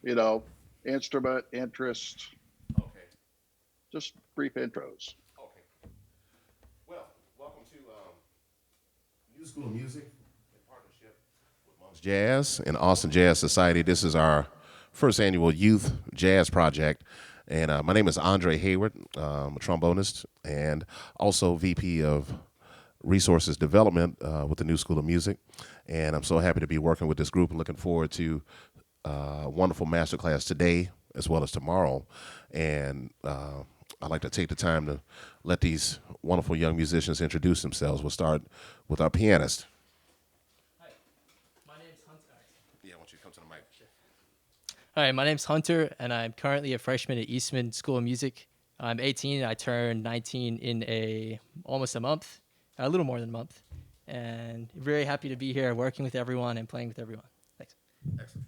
you know, instrument, interest, Okay. just brief intros. Okay. Well, welcome to New School of Music in partnership with Monk's Jazz and Austin Jazz Society. This is our first annual youth jazz project. And my name is Andre Hayward. I'm a trombonist and also VP of Resources Development with the New School of Music. And I'm so happy to be working with this group and looking forward to wonderful masterclass today as well as tomorrow. And I'd like to take the time to let these wonderful young musicians introduce themselves. We'll start with our pianist. Hi, my name's Hunter. Yeah, I want you to come to the mic. Hi, my name's Hunter, and I'm currently a freshman at Eastman School of Music. I'm 18. I turned 19 in almost a month, a little more than a month, and very happy to be here, working with everyone and playing with everyone. Thanks. Excellent.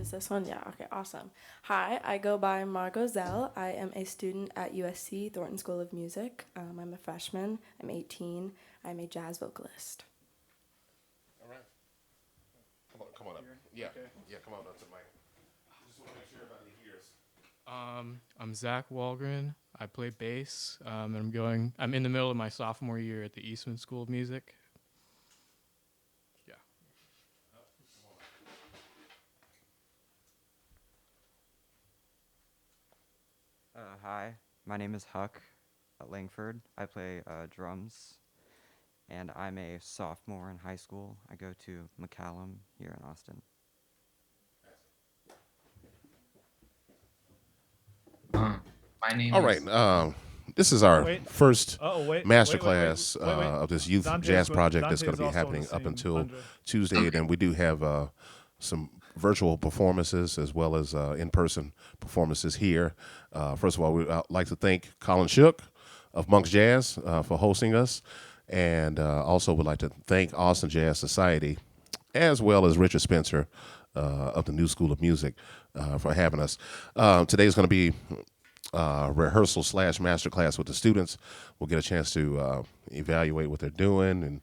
Is this one? Yeah, okay, awesome. Hi, I go by Margot Zell. I am a student at USC Thornton School of Music. I'm a freshman. I'm 18. I'm a jazz vocalist. All right. Come on up. Yeah, yeah, come on up to the mic. Just want to make sure everybody hears. I'm Zach Walgren. I play bass. And I'm in the middle of my sophomore year at the Eastman School of Music. Yeah. Hi, my name is Huck Langford. I play drums, and I'm a sophomore in high school. I go to McCallum here in Austin. My name All is right. This is our Wait. first Oh, wait. masterclass Wait. of this youth Dante's jazz go- project that's going Dante's to be also happening on the up scene, until Andre. Tuesday. And we do have some virtual performances as well as in-person performances here. First of all, we'd like to thank Colin Shook of Monk's Jazz for hosting us. And also would like to thank Austin Jazz Society as well as Richard Spencer of the New School of Music for having us. Today's going to be rehearsal / masterclass with the students. We'll get a chance to evaluate what they're doing and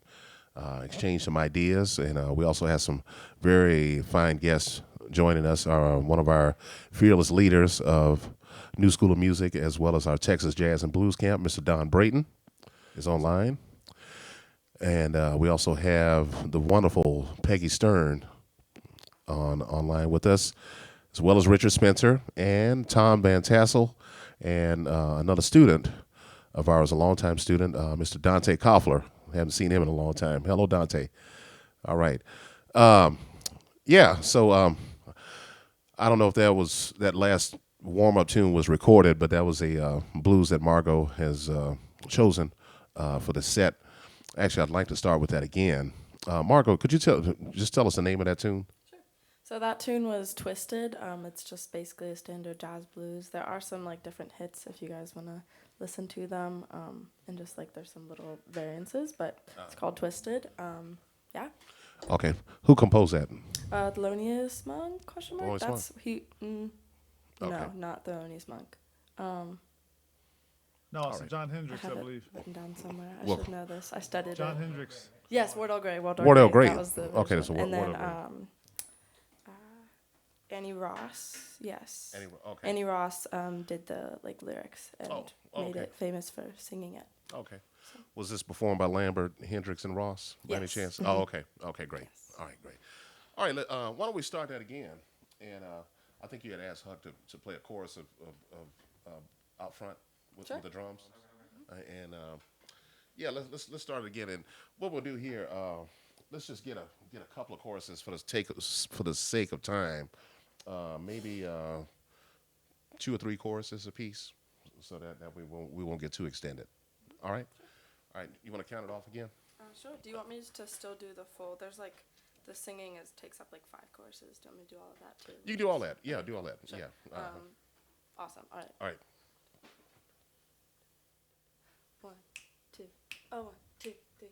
exchange some ideas. And we also have some very fine guests joining us. One of our fearless leaders of New School of Music, as well as our Texas Jazz and Blues Camp, Mr. Don Brayton, is online. And we also have the wonderful Peggy Stern online with us, as well as Richard Spencer and Tom Van Tassel, and another student of ours, a longtime student, Mr. Dante Koffler. Haven't seen him in a long time. Hello, Dante. All right. Yeah, so I don't know if that last warm-up tune was recorded, but that was a blues that Margot has chosen for the set. Actually, I'd like to start with that again. Margot, could you tell us the name of that tune? So that tune was Twisted. It's just basically a standard jazz blues. There are some like different hits if you guys want to listen to them, and just like there's some little variances, but it's called Twisted. Yeah. Okay. Who composed that? Thelonious Monk? Question mark. Thelonious That's he. Okay. No, not Thelonious Monk. No, it's right. John I Hendricks, I have it believe. written down somewhere. I Well, should know this. I studied John it. Hendricks. Yes, Wardell Gray. Wardell Gray. That was the Okay, original. so And then Wardell Gray. Annie Ross. Yes. Okay. Annie Ross did the like lyrics and made okay. it famous for singing it. Okay. Was this performed by Lambert, Hendricks, and Ross by any Yes. chance? Mhm. Oh, okay. Okay, great. Yes. All right, great. All right, why don't we start that again? And I think you had asked Huck to play a chorus of out front with Sure. the drums. And yeah, let's start it again. And what we'll do here, let's just get a couple of choruses for the sake of time. Maybe 2 or 3 choruses apiece, so that we won't get too extended. All right. All right. You want to count it off again? Sure. Do you want me to still do the full? There's like the singing takes up like 5 choruses. Do you want me to do all of that too? You can do all that. Yeah, do all that. Sure. Yeah. Awesome. All right. All right. 1, 2. Oh, 1, 2, 3.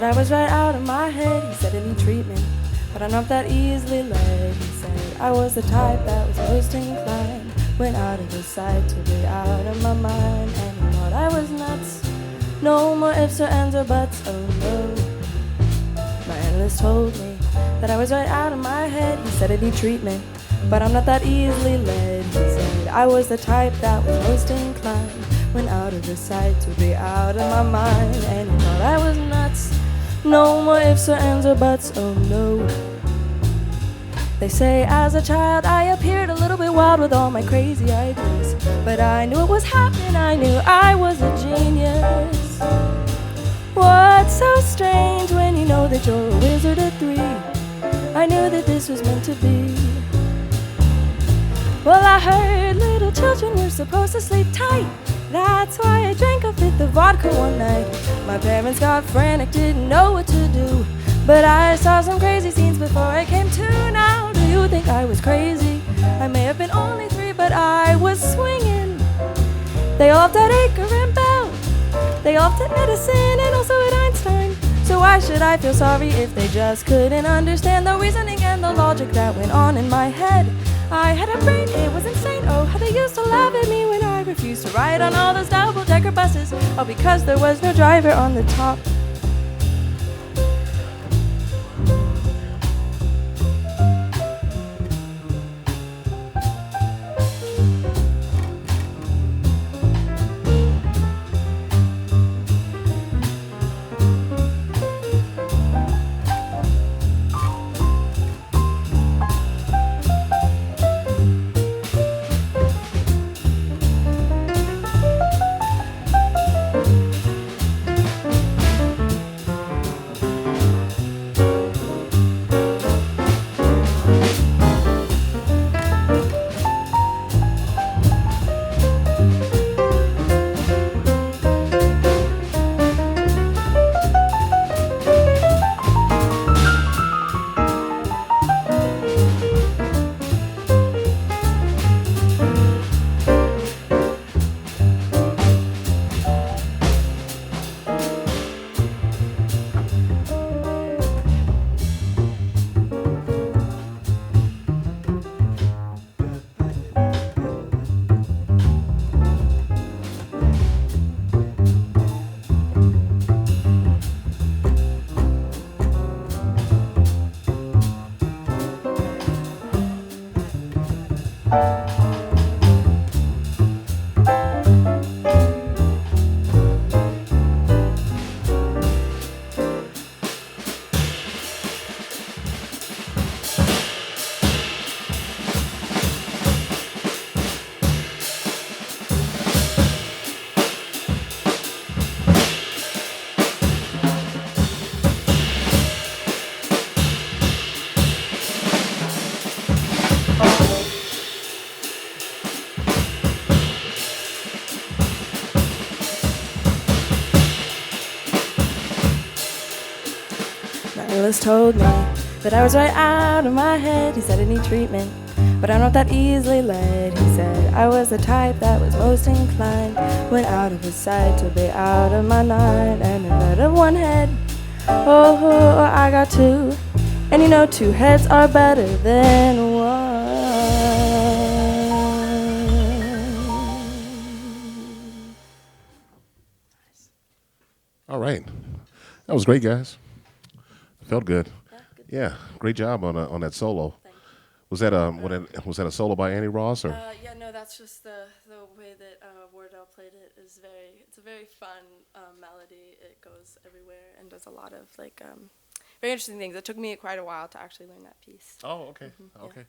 that I was right out of my head. He said, any treatment, but I'm not that easily led. He said, I was the type that was most inclined, went out of his sight to be out of my mind. And he thought I was nuts, no more ifs or ands or buts, oh no. My analyst told me that I was right out of my head. He said, I need treatment, but I'm not that easily led. He said, I was the type that was most inclined, went out of his sight to be out of my mind. And he thought I was nuts, no more ifs or ands or buts, oh no. They say as a child I appeared a little bit wild with all my crazy ideas, but I knew it was happening, I knew I was a genius. What's so strange when you know that you're a wizard at 3? I knew that this was meant to be. Well, I heard little children were supposed to sleep tight. That's why I drank a fifth of vodka one night. My parents got frantic, didn't know what to do, but I saw some crazy scenes before I came to. Now, do you think I was crazy? I may have been only 3, but I was swinging. They all loved at Acre and Bell, they all loved at Edison and also at Einstein. So why should I feel sorry if they just couldn't understand the reasoning and the logic that went on in my head? I had a brain, it was insane. Oh, how they used to laugh at me when I refused to ride on all those double-decker buses, all because there was no driver on the top. Analyst told me that I was right out of my head. He said I need treatment, but I'm not that easily led. He said I was the type that was most inclined, went out of his sight to be out of my mind. And instead of one head, oh, I got 2. And you know 2 heads are better than one. All right. That was great, guys. Felt good. Yeah, great job on that solo. Was that a solo by Annie Ross or? Yeah, no, that's just the way that Wardell played it. It's a very fun melody. It goes everywhere and does a lot of very interesting things. It took me quite a while to actually learn that piece. Oh, okay, Yeah. okay.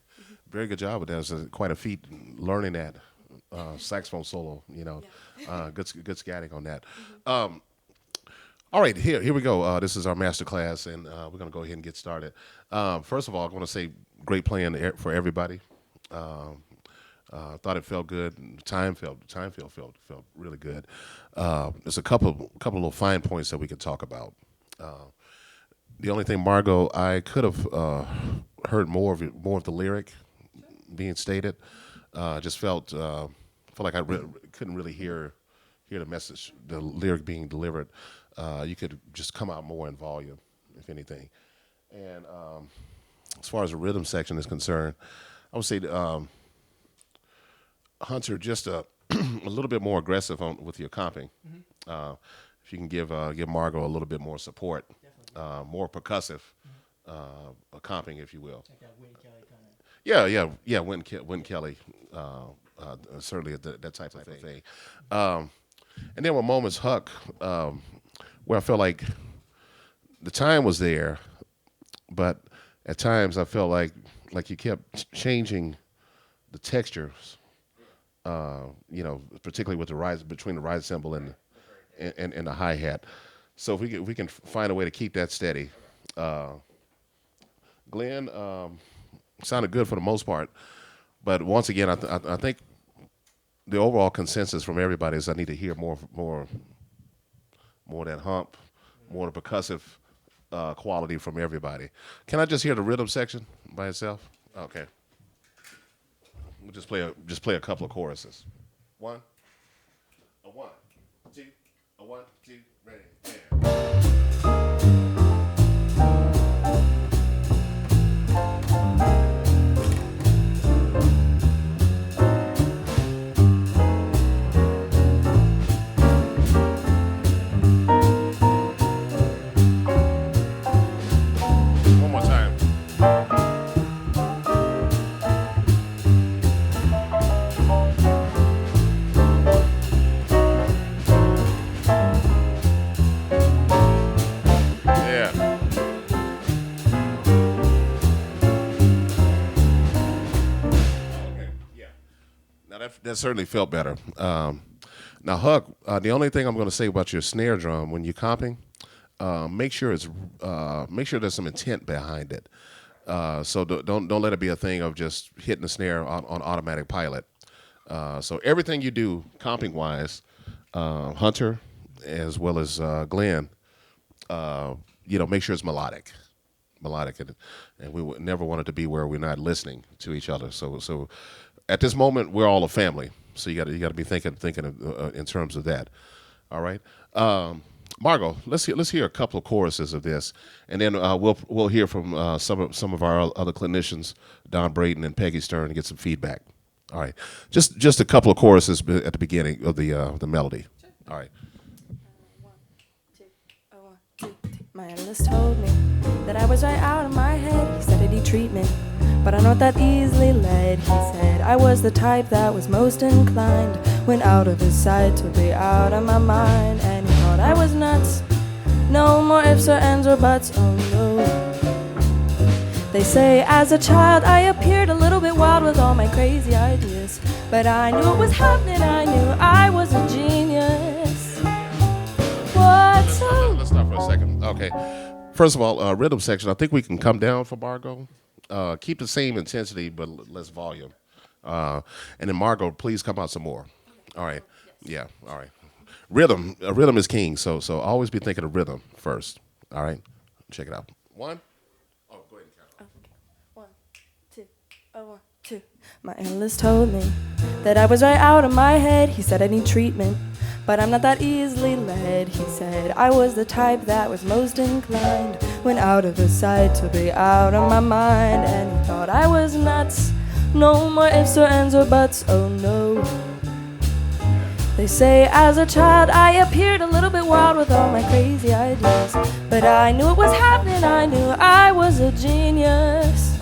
Very good job with that. It was quite a feat learning that saxophone solo. Good scatting on that. All right, here we go. This is our master class, and we're going to go ahead and get started. First of all, I want to say great playing for everybody. Thought it felt good. Time felt really good. There's a couple little fine points that we could talk about. The only thing, Margot, I could have heard more of the lyric being stated. Just felt like I couldn't really hear the message, the lyric being delivered. you could just come out more in volume, if anything. And as far as the rhythm section is concerned, I would say Hunter, just a little bit more aggressive with your comping. If you can give Margot a little bit more support, more percussive comping, if you will. Like that Wayne Kelly kind of. Yeah. Wynn Kelly, certainly that type of thing. And there were moments, Huck, where I felt like the time was there, but at times I felt like you kept changing the textures. Particularly with the rise between the ride cymbal and the hi hat. So if we can find a way to keep that steady. Glenn sounded good for the most part, but once again, I think the overall consensus from everybody is I need to hear more of that hump, more of the percussive quality from everybody. Can I just hear the rhythm section by itself? Okay. We'll just play a couple of choruses. One, two, ready, and. One more time. Yeah. Okay. Yeah. Now that certainly felt better. Now, Huck, the only thing I'm going to say about your snare drum when you're comping, make sure there's some intent behind it. So don't let it be a thing of just hitting the snare on automatic pilot. So everything you do comping wise, Hunter as well as Glenn, make sure it's melodic, and we would never want it to be where we're not listening to each other. So at this moment we're all a family. So you got to be thinking in terms of that. All right. Margot, let's hear a couple of choruses of this, and then we'll hear from some of our other clinicians, Don Brayton and Peggy Stern, and get some feedback. All right, just a couple of choruses at the beginning of the melody. All right. 1, 2, 1, 2. My analyst told me that I was right out of my head. He said he'd need treatment, but I'm not that easily led. He said I was the type that was most inclined, went out of his sight to be out of my mind, and he thought I was nuts. No more ifs or ands or buts, oh no. They say as a child I appeared a little bit wild with all my crazy ideas, but I knew it was happening, I knew I was a genius. What's so? Let's stop for a second. Okay. First of all, rhythm section, I think we can come down for Margot. Keep the same intensity, but less volume. And then Margot, please come out some more. All right. Yeah. All right. Rhythm is king. So always be thinking of rhythm first. All right. Check it out. One. Oh, go ahead and count. Okay. 1, 2, 1, 2. My analyst told me that I was right out of my head. He said I need treatment, but I'm not that easily led. He said I was the type that was most inclined, went out of his sight to be out of my mind, and he thought I was nuts. No more ifs or ands or buts, oh no. They say as a child I appeared a little bit wild with all my crazy ideas, but I knew it was happening, I knew I was a genius.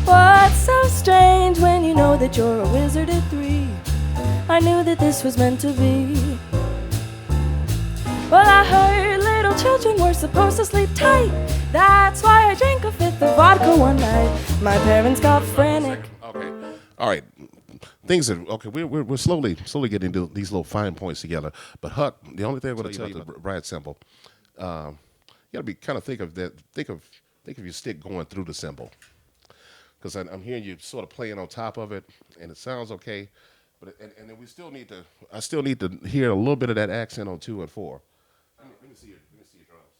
What's so strange when you know that you're a wizard at 3? I knew that this was meant to be. Well, I heard little children were supposed to sleep tight. That's why I drank a fifth of vodka one night. My parents got frantic. Okay. All right. Things are okay. We're slowly getting into these little fine points together. But Huck, the only thing I'm going to tell you about the ride cymbal, you got to be kind of think of your stick going through the cymbal, because I'm hearing you sort of playing on top of it, and it sounds okay. But and then I still need to hear a little bit of that accent on 2 and 4. Let me see your drums.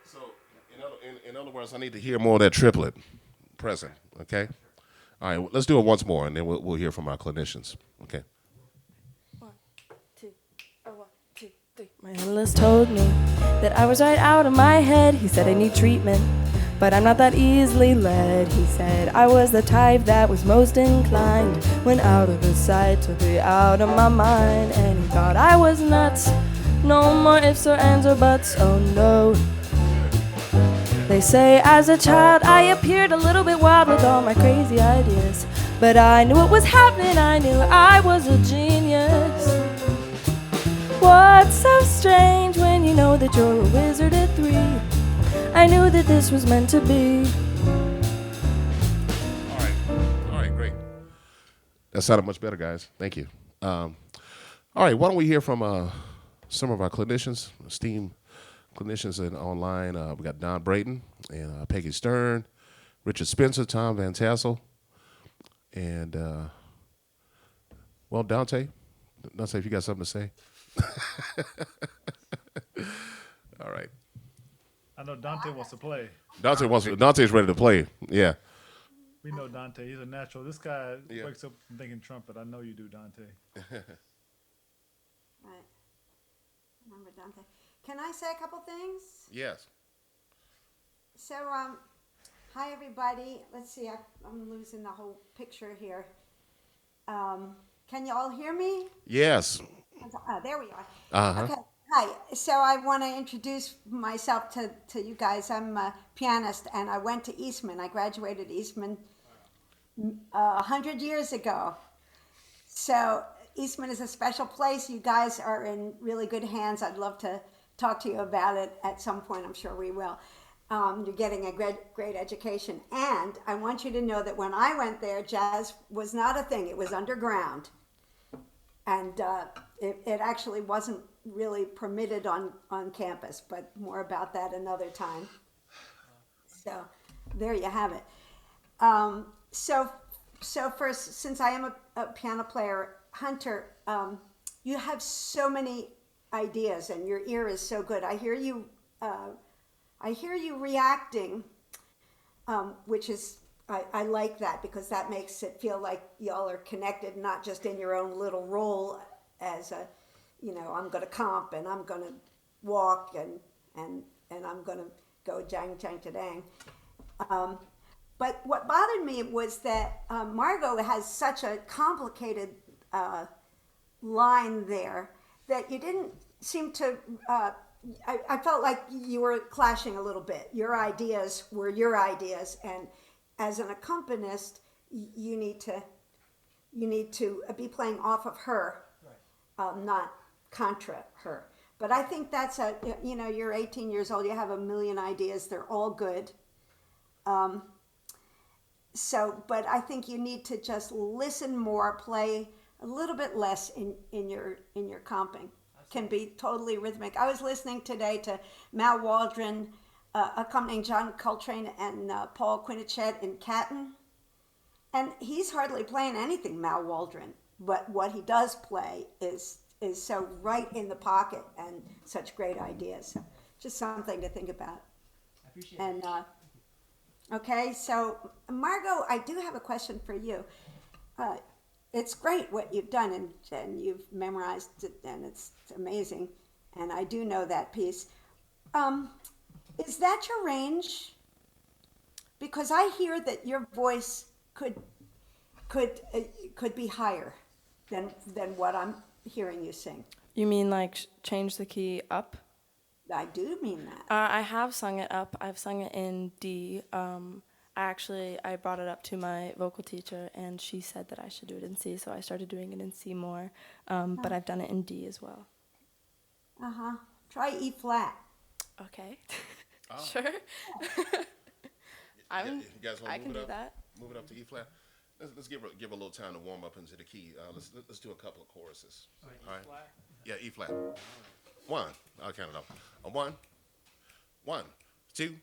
So in other words, Lawrence, I need to hear more of that triplet present. Okay. All right. Let's do it once more, and then we'll hear from our clinicians. Okay. 1, 2, 1, 2, 3. My analyst told me that I was right out of my head. He said I need treatment, but I'm not that easily led. He said I was the type that was most inclined when out of his sight to be out of my mind. And he thought I was nuts. No more ifs or ands or buts. Oh no. They say as a child I appeared a little bit wild with all my crazy ideas, but I knew what was happening. I knew I was a genius. What's so strange when you know that you're a wizard at 3? I knew that this was meant to be. All right, great. That sounded much better, guys. Thank you. All right, why don't we hear from some of our clinicians, esteemed clinicians online. We got Don Brayton and Peggy Stern, Richard Spencer, Tom Van Tassel, and, well, Dante, if you got something to say. All right. I know Dante wants to play. Dante's ready to play. Yeah. We know Dante. He's a natural. This guy Yeah. wakes up thinking trumpet. I know you do, Dante. Right. Remember Dante. Can I say a couple things? Yes. So, hi everybody. Let's see, I'm losing the whole picture here. Can you all hear me? Yes. There we are. Uh-huh. Okay. Hi. So I want to introduce myself to you guys. I'm a pianist, and I went to Eastman. I graduated Eastman 100 years ago. So Eastman is a special place. You guys are in really good hands. I'd love to talk to you about it at some point. I'm sure we will. You're getting a great education. And I want you to know that when I went there, jazz was not a thing. It was underground. And it actually wasn't really permitted on campus, but more about that another time. So there you have it. So first, since I am a piano player, Hunter, you have so many ideas, and your ear is so good. I hear you reacting, which is I like that, because that makes it feel like y'all are connected, not just in your own little role as a, I'm going to comp and I'm going to walk and I'm going to go jang jang to dang. But what bothered me was that Margot has such a complicated line there that you didn't seem to. I felt like you were clashing a little bit. Your ideas were your ideas, and as an accompanist, you need to be playing off of her, not contra her. But I think that's you're 18 years old. You have a million ideas. They're all good. But I think you need to just listen more, play a little bit less in your comping. Can be totally rhythmic. I was listening today to Mal Waldron accompanying John Coltrane and Paul Quinichette in Catton, and he's hardly playing anything, Mal Waldron. But what he does play is so right in the pocket and such great ideas. So just something to think about. I appreciate and, it. Okay, so Margot, I do have a question for you. It's great what you've done, and you've memorized it, and it's amazing. And I do know that piece. Is that your range? Because I hear that your voice could be higher than what I'm hearing you sing. You mean like change the key up? I do mean that. I have sung it up. I've sung it in D. I brought it up to my vocal teacher, and she said that I should do it in C, so I started doing it in C more. But I've done it in D as well. Try E flat. Okay. Oh. Sure. You guys want I to can move it do up? that. Move it up to E flat. Let's give a little time to warm up into the key. Let's do a couple of choruses. All right. Yeah, E flat. One. I'll count it off. A 1, 1, 2.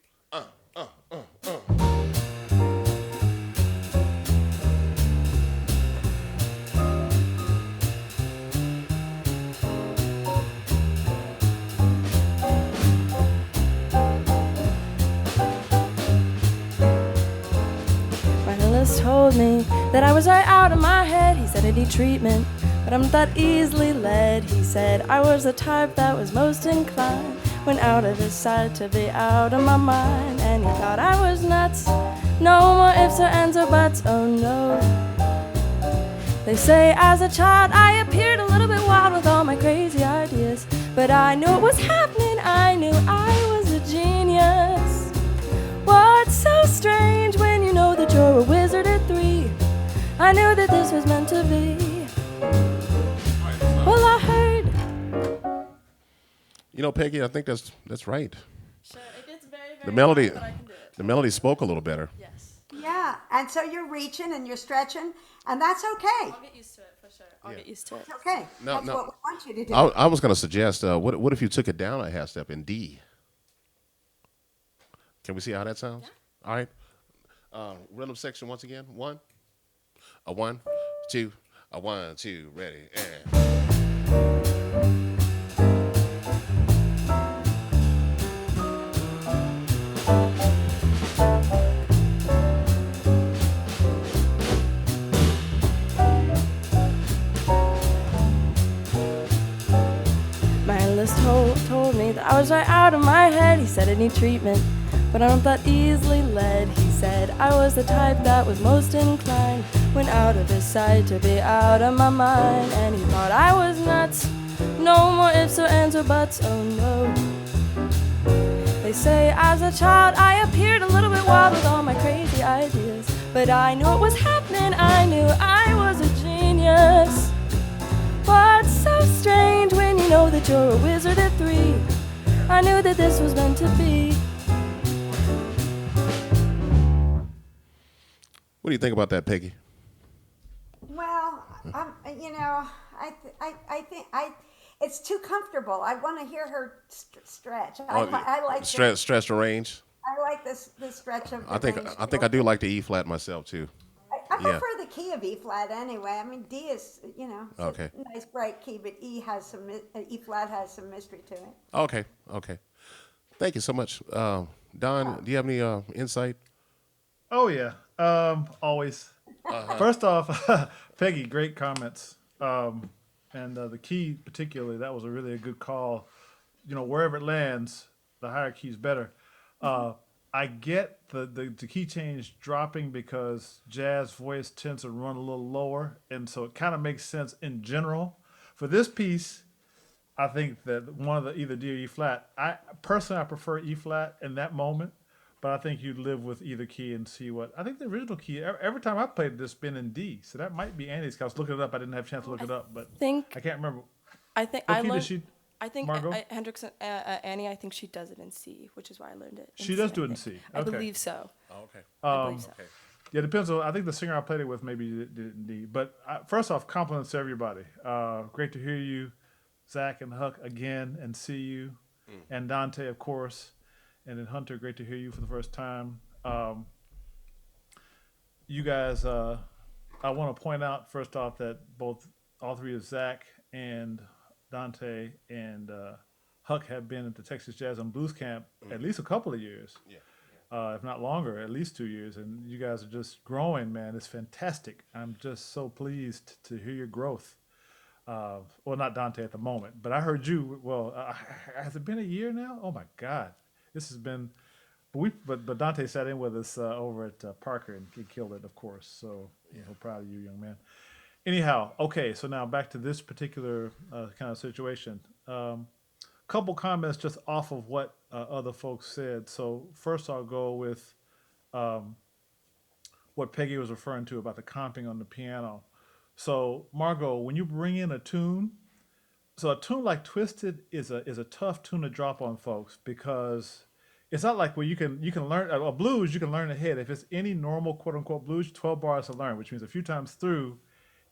told me that I was right out of my head. He said I need treatment, but I'm not that easily led. He said I was the type that was most inclined, went out of his side to be out of my mind. And he thought I was nuts, no more ifs or ands or buts, oh no. They say as a child I appeared a little bit wild with all my crazy ideas, but I knew it was happening, I knew I was a genius. What's so strange when you know that you're a wizard at 3? I knew that this was meant to be. Well, I heard. You know, Peggy, I think that's right. Sure, it gets very, very The melody, hard, but I can do it. the melody spoke a little better. Yes. Yeah, and so you're reaching and you're stretching, and that's okay. I'll get used to it for sure. I'll get used to it. It's okay. No, That's no. what we want you to do. I was going to suggest, what if you took it down a half step in D? Can we see how that sounds? Yeah. All right. Rhythm section once again. 1, a 1, 2, a 1, 2, ready, and. My analyst told me that I was right out of my head. He said I need treatment, but I'm not that easily led. He said I was the type that was most inclined, went out of his side to be out of my mind. And he thought I was nuts, no more ifs or ands or buts, oh no. They say as a child I appeared a little bit wild with all my crazy ideas, but I knew it was happening, I knew I was a genius. What's so strange when you know that you're a wizard at 3? I knew that this was meant to be. What do you think about that, Peggy? Well, it's too comfortable. I want to hear her stretch. I like Stretch the range. I like this stretch of. I think I do like the E flat myself too. I prefer the key of E flat anyway. I mean, D is it's Okay. a nice bright key, but E flat has some mystery to it. Okay. Thank you so much, Don. Do you have any insight? Oh yeah, always. First off, Peggy, great comments. And the key particularly, that was a good call. Wherever it lands, the higher key is better. I get the key change dropping because jazz voice tends to run a little lower, and so it kind of makes sense in general. For this piece, I think that one of the either D or E flat. I prefer E flat in that moment, but I think you'd live with either key and see what. I think the original key every time I played this been in D, so that might be Annie's. 'Cause I was looking it up. I didn't have a chance to look it up, but I can't remember. I think What I key learned. does she? I think Margot? Hendrix, Annie. I think she does it in C, which is why I learned it. She does do it I in think. C. I Okay. believe so. Oh, okay. I believe so. Okay. Yeah, it depends on. I think the singer I played it with maybe did it in D. But first off, compliments to everybody. Great to hear you, Zach and Huck again, and see you, and Dante, of course, and then Hunter. Great to hear you for the first time. You guys, I want to point out first off that all three of Zach and Dante and Huck have been at the Texas Jazz and Blues Camp at least a couple of years. If not longer, at least 2 years. And you guys are just growing, man. It's fantastic. I'm just so pleased to hear your growth. Well, not Dante at the moment, but I heard you. Well, has it been a year now? Oh my God, this has been. But Dante sat in with us over at Parker and he killed it, of course. So so proud of you, young man. Anyhow, okay. So now back to this particular kind of situation. Couple comments just off of what other folks said. So first I'll go with what Peggy was referring to about the comping on the piano. So Margot, when you bring in a tune, so a tune like Twisted is a tough tune to drop on folks because it's not like where you can learn a blues, you can learn ahead. If it's any normal quote unquote blues, 12 bars to learn, which means a few times through,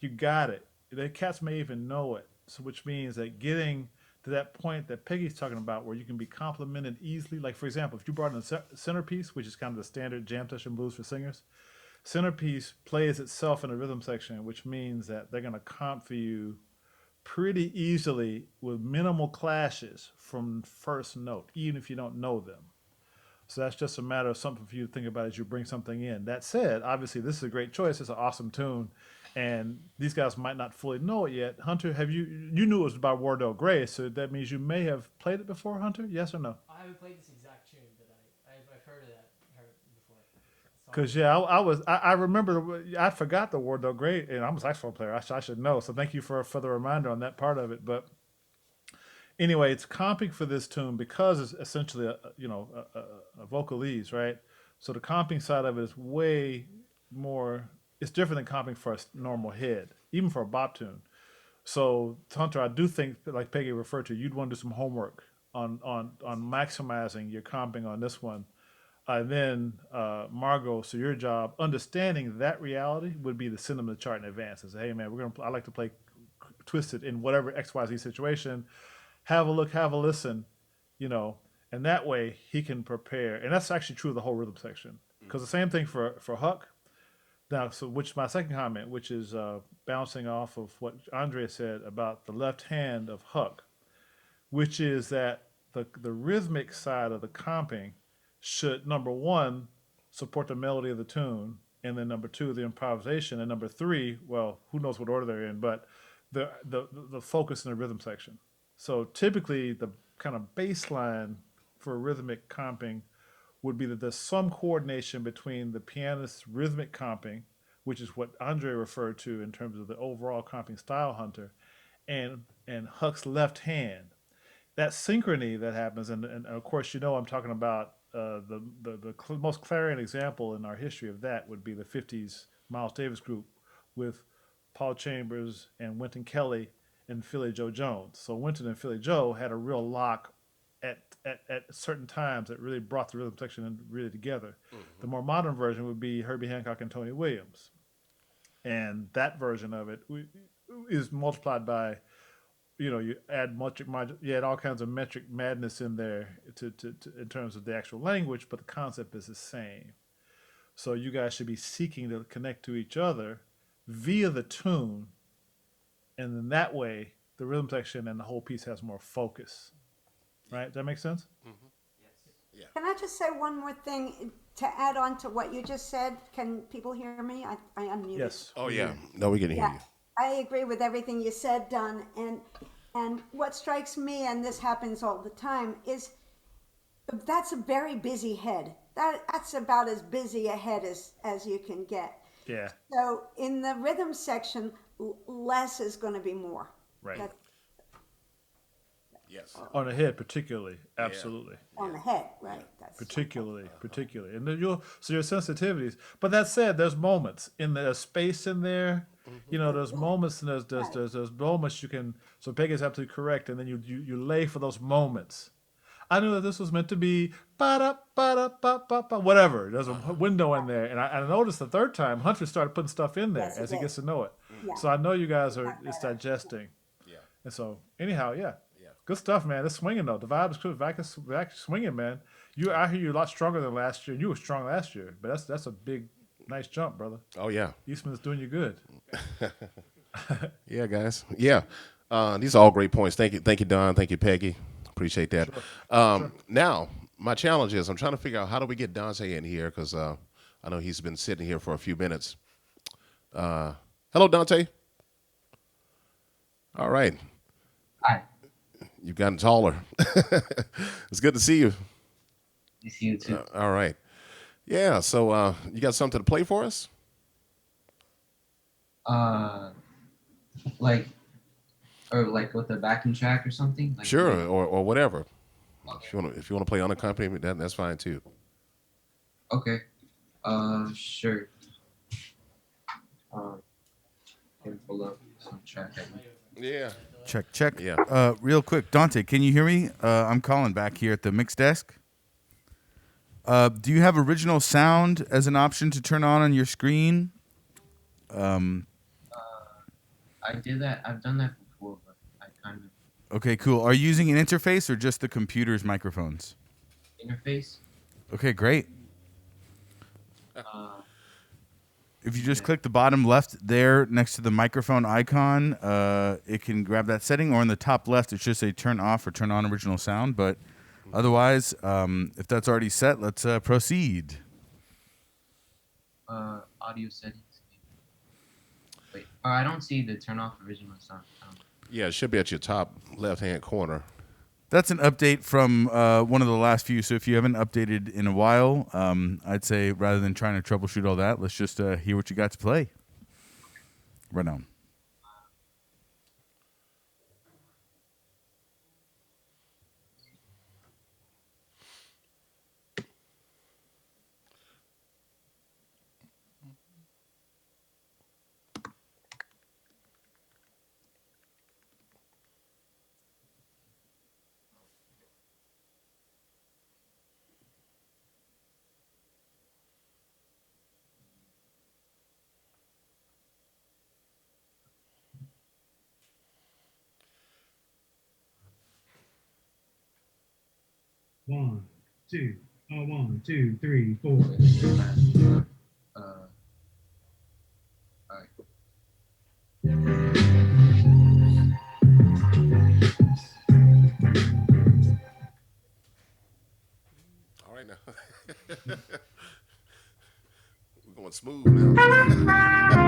you got it. The cats may even know it. So which means that getting to that point that Peggy's talking about where you can be complimented easily. Like for example, if you brought in a centerpiece, which is kind of the standard jam session blues for singers, centerpiece plays itself in the rhythm section, which means that they're going to comp for you pretty easily with minimal clashes from first note, even if you don't know them. So that's just a matter of something for you to think about as you bring something in. That said, obviously this is a great choice. It's an awesome tune, and these guys might not fully know it yet. Hunter, have you knew it was by Wardell Gray, so that means you may have played it before, Hunter? Yes or no? I haven't played this exact tune, but I've heard of that. Heard it before. Because yeah, I remember I forgot the Wardell Gray, and I'm a saxophone player. I should know. So thank you for the reminder on that part of it. But anyway, it's comping for this tune because it's essentially a vocalese, right? So the comping side of it is way more. It's different than comping for a normal head, even for a bop tune. So Hunter, I do think, like Peggy referred to, you'd want to do some homework on maximizing your comping on this one. Then Margot, so your job, understanding that reality would be to send them the chart in advance and say, hey man, I like to play Twisted in whatever XYZ situation. Have a look, have a listen, and that way he can prepare. And that's actually true of the whole rhythm section. Because the same thing for Huck. Now, so which my second comment, which is bouncing off of what Andrea said about the left hand of Huck, which is that the rhythmic side of the comping should, number one, support the melody of the tune, and then number two, the improvisation, and number three, well, who knows what order they're in, but the focus in the rhythm section. So typically, the kind of baseline for rhythmic comping would be that there's some coordination between the pianist's rhythmic comping, which is what Andre referred to in terms of the overall comping style, Hunter, and Huck's left hand. That synchrony that happens, and of course, I'm talking about the most clarion example in our history of that would be the 50s Miles Davis group with Paul Chambers and Wynton Kelly and Philly Joe Jones. So Wynton and Philly Joe had a real lock at certain times that really brought the rhythm section in really together. The more modern version would be Herbie Hancock and Tony Williams. And that version of it is multiplied by, you add you add all kinds of metric madness in there to in terms of the actual language, but the concept is the same. So you guys should be seeking to connect to each other via the tune, and then that way the rhythm section and the whole piece has more focus. Right? Does that make sense? Can I just say one more thing to add on to what you just said? Can people hear me? I unmuted. Yes. Oh yeah. No, we can hear Yeah, you. I agree with everything you said, Don. And what strikes me, and this happens all the time, is that's a very busy head. That's about as busy a head as you can get. Yeah. So in the rhythm section, less is going to be more. Right. That's Yes. On the head, particularly. Absolutely. on the head, right? That's Particularly, and then so your sensitivities. But that said, there's moments in there's space in there. There's moments and there's moments you can. So Peggy's absolutely correct, and then you lay for those moments. I knew that this was meant to be whatever. There's a window in there, and I noticed the third time Hunter started putting stuff in there Yes, he as he did. gets to know it. Yeah. So I know you guys it's digesting. Yeah. And so anyhow, yeah. Good stuff, man. It's swinging though. The vibe is good. Back is swinging, man. I hear you a lot stronger than last year. You were strong last year, but that's a big, nice jump, brother. Oh yeah. Eastman's doing you good. Yeah, guys. Yeah. These are all great points. Thank you, Don. Thank you, Peggy. Appreciate that. Now, my challenge is I'm trying to figure out how do we get Dante in here because I know he's been sitting here for a few minutes. Hello, Dante. All right. Hi. You've gotten taller. It's good to see you. I see you too. All right. Yeah. So you got something to play for us? Like, or like with a backing track or something. Like, Sure, or whatever. Okay. If you want to play unaccompanied, that's fine too. Okay. Sure. Can pull up some track. Yeah. Check. Yeah. Real quick, Dante, can you hear me? I'm calling back here at the mix desk. Do you have original sound as an option to turn on your screen? I did that. I've done that before, but I kind of Okay, cool. Are you using an interface or just the computer's microphones? interface. Okay, great. Uh, If you just click the bottom left there next to the microphone icon, it can grab that setting, or in the top left, it should say turn off or turn on original sound. But Otherwise, if that's already set, let's proceed. Audio settings. Wait, I don't see the turn off original sound. Yeah, it should be at your top left-hand corner. That's an update from one of the last few. So if you haven't updated in a while, I'd say rather than trying to troubleshoot all that, let's just hear what you got to play. Right on. One, two, 1, 2, 3, 4. All right. All right now. We're going smooth now.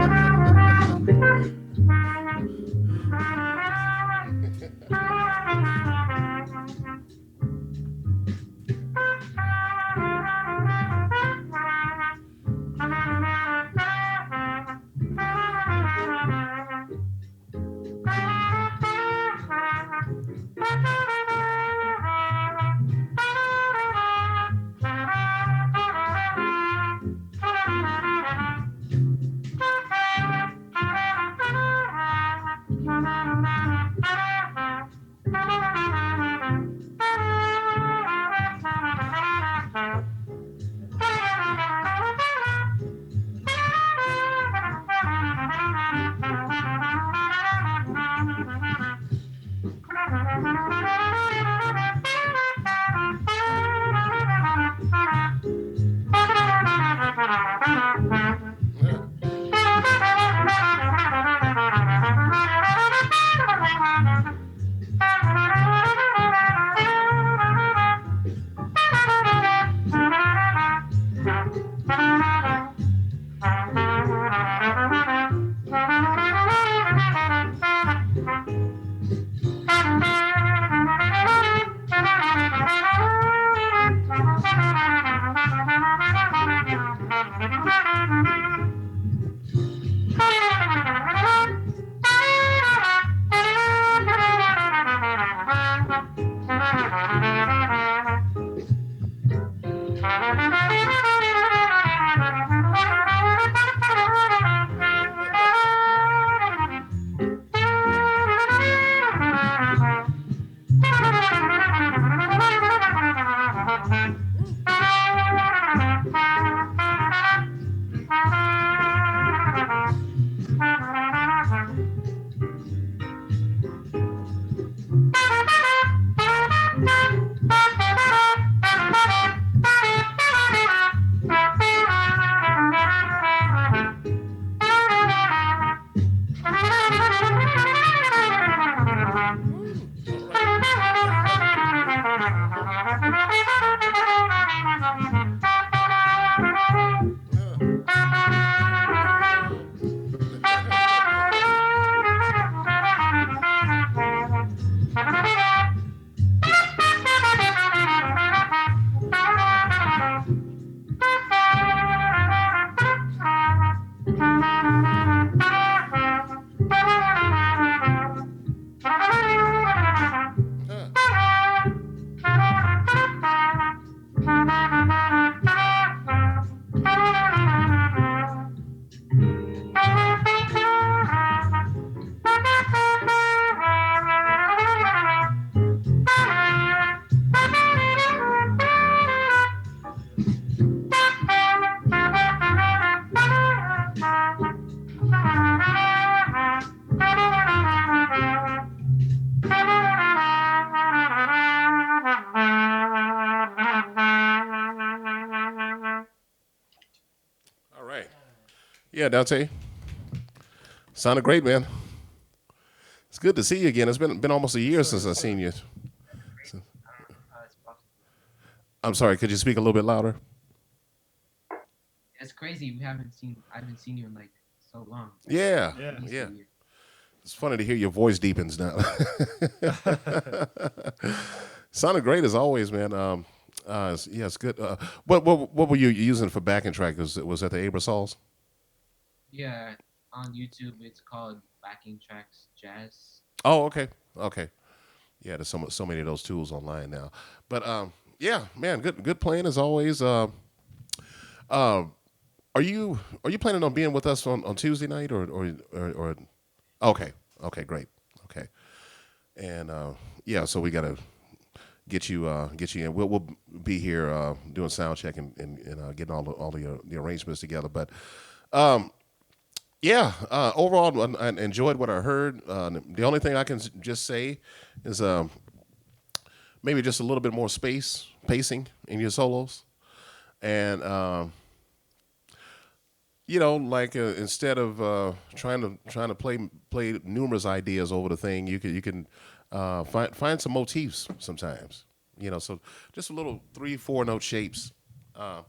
Yeah, Dante. Sounded great, man. It's good to see you again. It's been almost a year since I seen you. I'm sorry. Could you speak a little bit louder? It's crazy. I haven't seen you in like so long. Yeah, Yeah. At least a yeah. year. It's funny to hear your voice deepens now. Sounded great as always, man. Yeah, it's good. What were you using for backing track? Was that the Abrasols? Yeah, on YouTube it's called Backing Tracks Jazz. Oh, okay, okay. Yeah, there's so many of those tools online now. But yeah, man, good playing as always. Uh, are you planning on being with us on Tuesday night or okay, okay, great, okay. And yeah, so we gotta get you in. We'll be here doing sound check and getting all the arrangements together. But yeah, overall, I enjoyed what I heard. The only thing I can just say is maybe just a little bit more space pacing in your solos, and like instead of trying to play numerous ideas over the thing, you can find some motifs sometimes. So just a little 3-4 note shapes. Uh,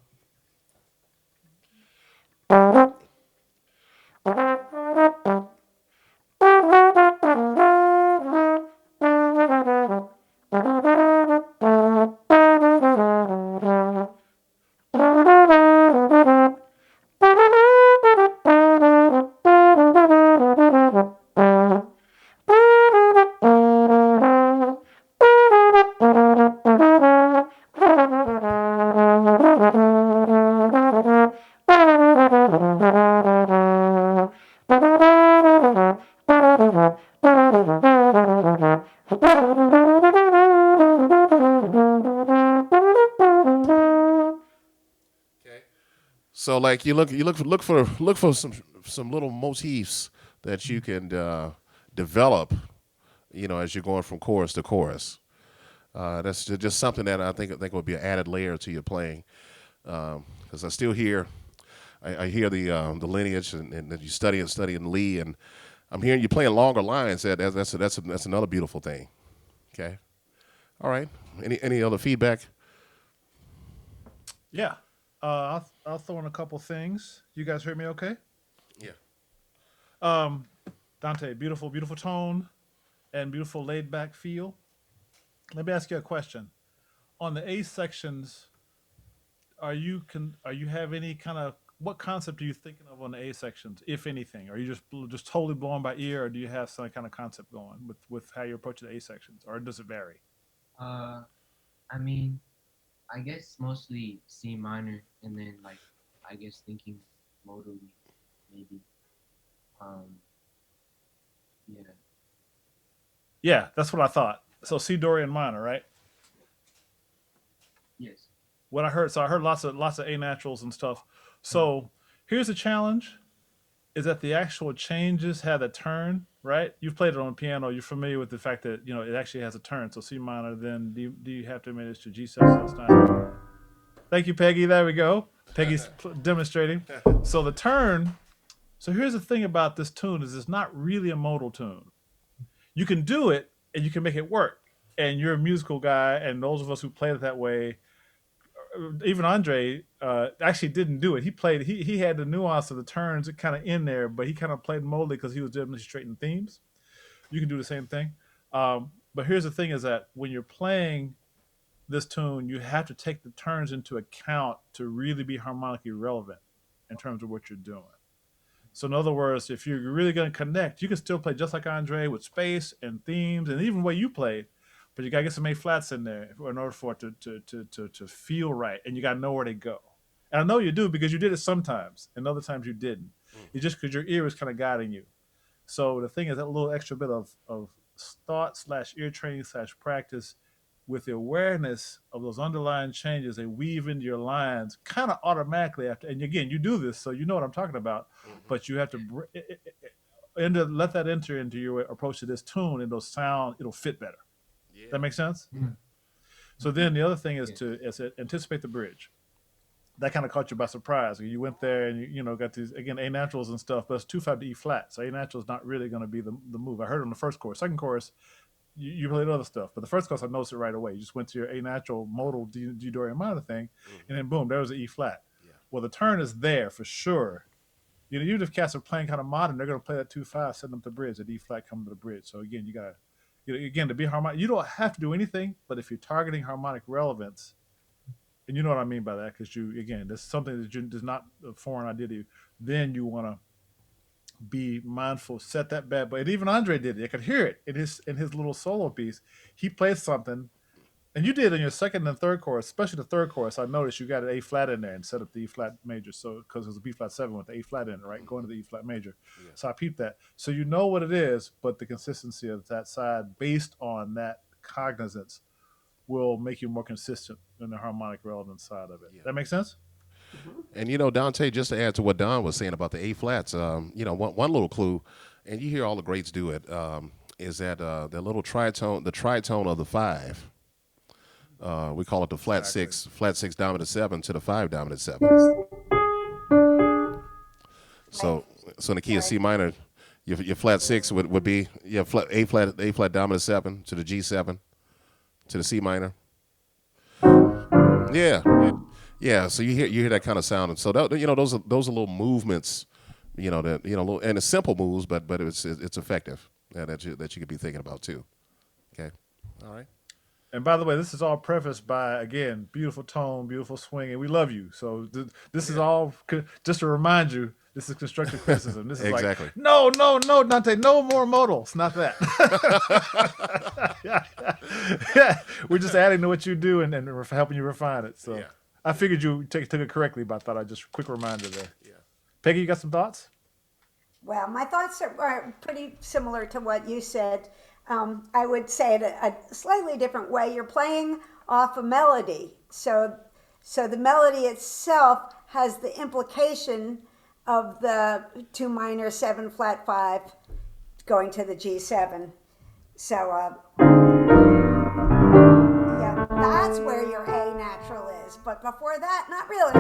So like you look for some little motifs that you can develop, as you're going from chorus to chorus. That's just something that I think would be an added layer to your playing. Because I hear the lineage and that you studying Lee, and I'm hearing you playing longer lines. That's another beautiful thing. Okay, all right. Any other feedback? Yeah. I'll throw in a couple things. You guys hear me okay? Yeah. Um, Dante, beautiful, beautiful tone and beautiful laid back feel. Let me ask you a question. On the A sections, are you have any kind of what concept are you thinking of on the A sections, if anything? Are you just totally blown by ear, or do you have some kind of concept going with how you approach the A sections, or does it vary? Uh, I mean, I guess mostly C minor, and then like I guess thinking modally, maybe. Um, yeah. Yeah, that's what I thought. So C Dorian minor, right? Yes. What I heard, so I heard lots of A naturals and stuff. Mm. So here's the challenge: is that the actual changes have a turn, right? You've played it on the piano. You're familiar with the fact that it actually has a turn. So C minor, then do you have to manage to G7 9? Thank you, Peggy. There we go. Peggy's demonstrating. So the turn. So here's the thing about this tune: is it's not really a modal tune. You can do it and you can make it work. And you're a musical guy, and those of us who played it that way, even Andre actually didn't do it. He played. He had the nuance of the turns kind of in there, but he kind of played moldly because he was demonstrating themes. You can do the same thing. But here's the thing: is that when you're playing this tune, you have to take the turns into account to really be harmonically relevant in terms of what you're doing. So in other words, if you're really going to connect, you can still play just like Andre with space and themes and even the way you played, but you got to get some A flats in there in order for it to feel right, and you got to know where they go. And I know you do because you did it sometimes, and other times you didn't. It's just because your ear is kind of guiding you. So the thing is that little extra bit of thought slash ear training slash practice with the awareness of those underlying changes they weave into your lines kind of automatically after. And again, you do this, so you know what I'm talking about. But you have to let that enter into your approach to this tune, and it'll fit better. Yeah. That makes sense. Mm. So then the other thing is Yes. to anticipate the bridge. That kind of caught you by surprise. You went there and you got these again A naturals and stuff, but it's 2/5 to E flat. So A natural is not really going to be the move. I heard it on the first chorus. Second chorus, you played other stuff, but the first course I noticed it right away. You just went to your A natural modal G Dorian minor thing, and then boom, there was an E flat. Yeah. Well, the turn is there for sure. Even if cats are playing kind of modern, they're going to play that 2-5, send them to bridge, the D flat coming to the bridge. So again, you got to, again, to be harmonic, you don't have to do anything, but if you're targeting harmonic relevance, and you know what I mean by that, because there's something that's not a foreign idea to you, then you want to be mindful, set that bad boy. And even Andre did it. I could hear it in his little solo piece. He played something, and you did in your second and third chorus, especially the third chorus. I noticed you got an A flat in there and set up the E flat major. So because it was a B flat 7 with the A flat in it, right? Going to the E flat major. Yeah. So I peeped that. So you know what it is, but the consistency of that side based on that cognizance will make you more consistent in the harmonic relevance side of it. Yeah. That make sense? And Dante, just to add to what Don was saying about the A flats, one little clue, and you hear all the greats do it, is that the little tritone, the tritone of the 5. We call it the flat 6 dominant 7 to the 5 dominant 7. So in the key of C minor, your flat 6 would be A flat dominant 7 to the G7 to the C minor. Yeah. Yeah, so you hear that kind of sound, and so that, those are little movements, and it's simple moves, but it's effective, that you could be thinking about too. Okay, all right. And by the way, this is all prefaced by, again, beautiful tone, beautiful swing, and we love you. So this is all just to remind you. This is constructive criticism. This is exactly. Like, no, Dante, no more modals. Not that. Yeah, we're just adding to what you do and helping you refine it. So. Yeah. I figured you took it correctly, but I thought I'd just quick reminder there. Yeah. Peggy, you got some thoughts? Well, my thoughts are pretty similar to what you said. I would say it a slightly different way. You're playing off a melody. So the melody itself has the implication of the 2 minor 7 flat 5 going to the G7. So yeah, that's where your A natural is. But before that, not really.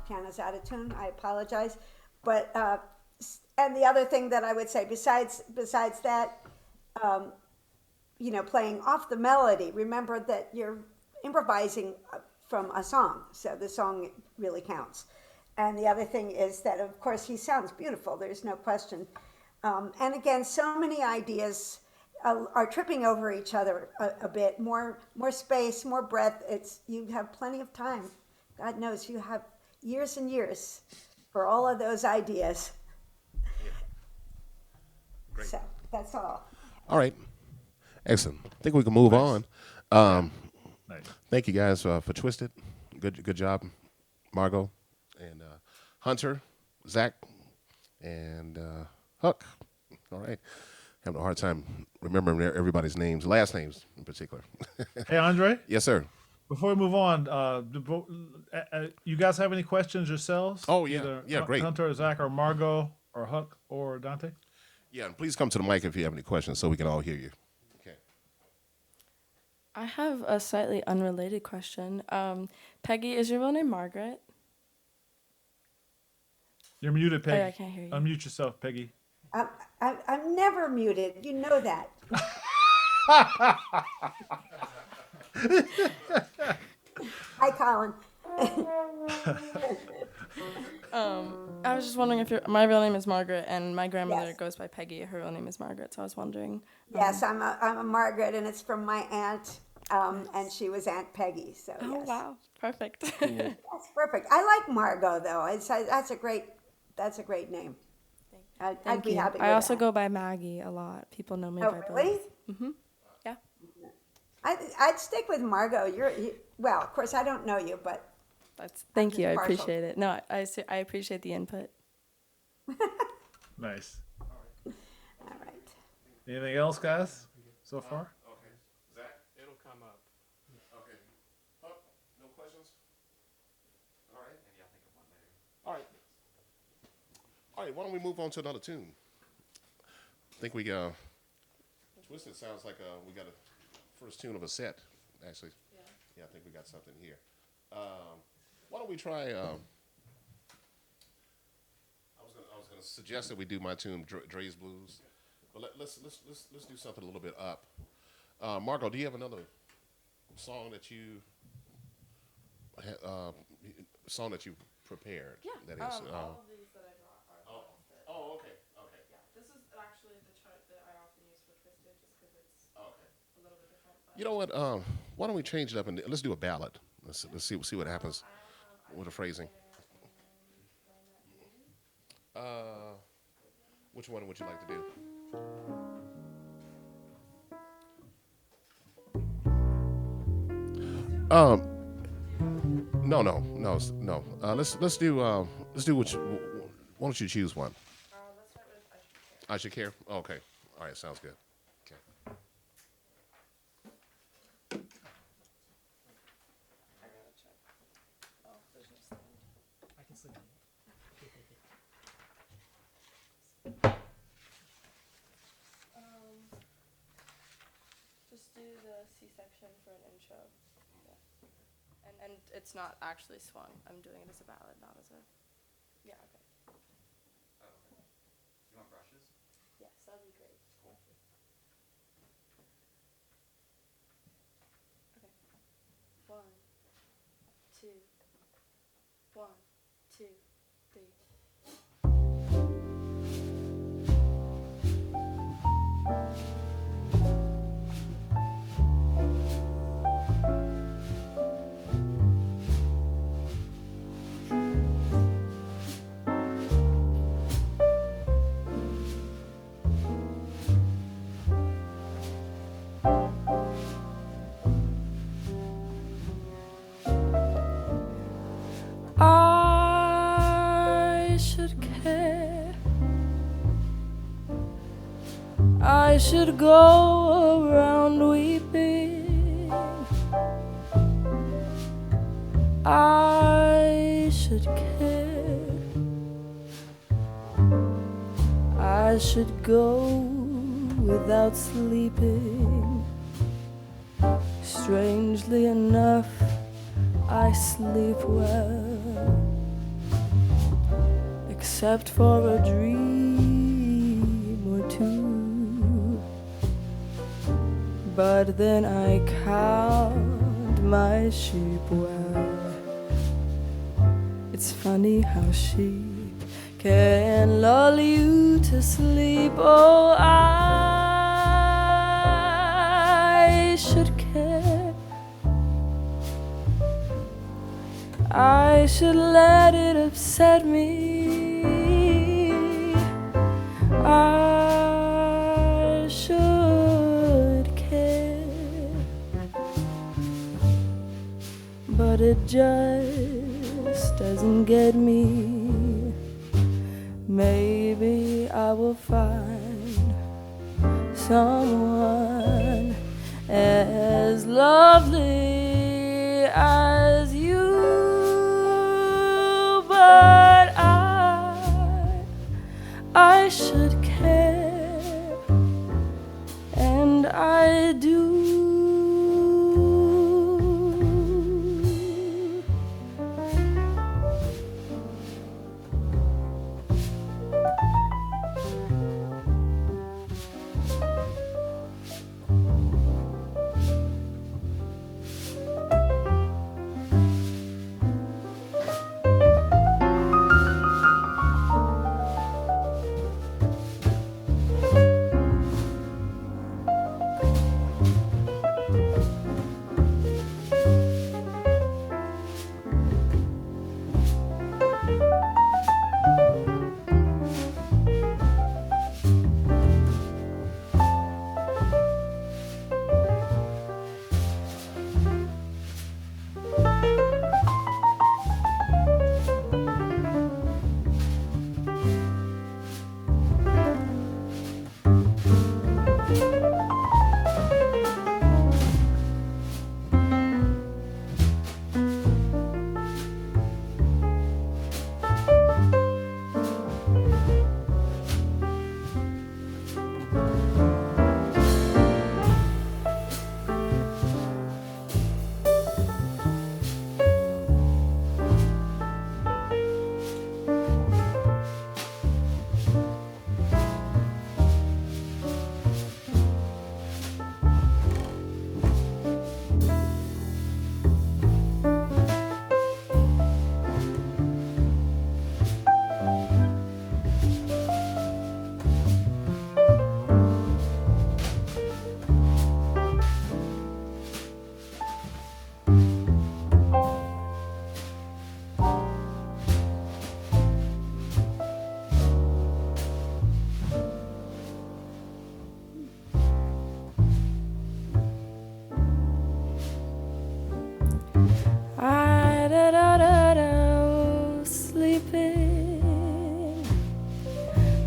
Piano's out of tune. I apologize. But and the other thing that I would say besides that, playing off the melody, remember that you're improvising from a song, so the song really counts. And the other thing is that, of course, he sounds beautiful. There's no question. And again, so many ideas are tripping over each other a bit. More space, more breath. You have plenty of time. God knows you have years and years for all of those ideas. Yeah. Great. So that's all. All right. Excellent. I think we can move on. Nice. Thank you guys for Twisted. Good job, Margot and Hunter, Zach, and Huck. All right. Having a hard time remembering everybody's names, last names in particular. Hey, Andre? Yes, sir. Before we move on, you guys have any questions yourselves? Oh, yeah. Either Yeah, great. Hunter, Zach, or Margot, or Huck, or Dante? Yeah, and please come to the mic if you have any questions so we can all hear you. Okay. I have a slightly unrelated question. Peggy, is your real name Margaret? You're muted, Peggy. Oh, I can't hear you. Unmute yourself, Peggy. I'm never muted. You know that. Hi, Colin. I was just wondering if my real name is Margaret, and my grandmother Yes. goes by Peggy. Her real name is Margaret, so I was wondering. Yes, I'm a Margaret, and it's from my aunt, and she was Aunt Peggy. So Oh, yes. wow. Perfect. That's perfect. I like Margot though. That's a great name. I'd Thank be you. happy. I with also that. go by Maggie a lot. People know me Oh, by really? both. Mm-hmm. Yeah. I'd stick with Margot. Well, of course I don't know you, but Thank you. I partial. appreciate it. No, I appreciate the input. Nice. all right. Anything else, guys, so far? Okay. Zach? It'll come up. Okay. Huck? No questions? All right. Maybe I'll think of one later. All right. All right, why don't we move on to another tune? I think we got Twisted sounds like we got a first tune of a set, actually. Yeah, I think we got something here. Why don't we try? I was gonna suggest that we do my tune, Dre's Blues, Well, let's do something a little bit up. Margot, do you have another song that you song that you prepared? Yeah. That is. All of these that I brought are songs that. Oh, okay, okay, Yeah, this is actually the chart that I often use for Twisted, just because it's okay. a little bit different. But You know what? Why don't we change it up and let's do a ballad? Let's see what happens with the phrasing. Which one would you like to do? Um, no. Let's do which. Why don't you choose one? let's start with I should care. Okay. All right. Sounds good. Okay. I gotta check. Oh, there's no stand. I can sleep. Just do the C-section for an intro. Yeah. And it's not actually swung. I'm doing it as a ballad, not as a. Yeah. Okay. Oh, okay. You want brushes? Yes, that'd be great. Cool. Okay. 1, 2, 1, 2, 3. I should care. I should go around weeping. I should care. I should go without sleeping. Strangely enough, I sleep well, except for a dream or two. But then I count my sheep well. It's funny how sheep can lull you to sleep. Oh, I should care. I should let it upset me. I should care, but it just doesn't get me. Maybe I will find someone as lovely as you. But I should care, and I do.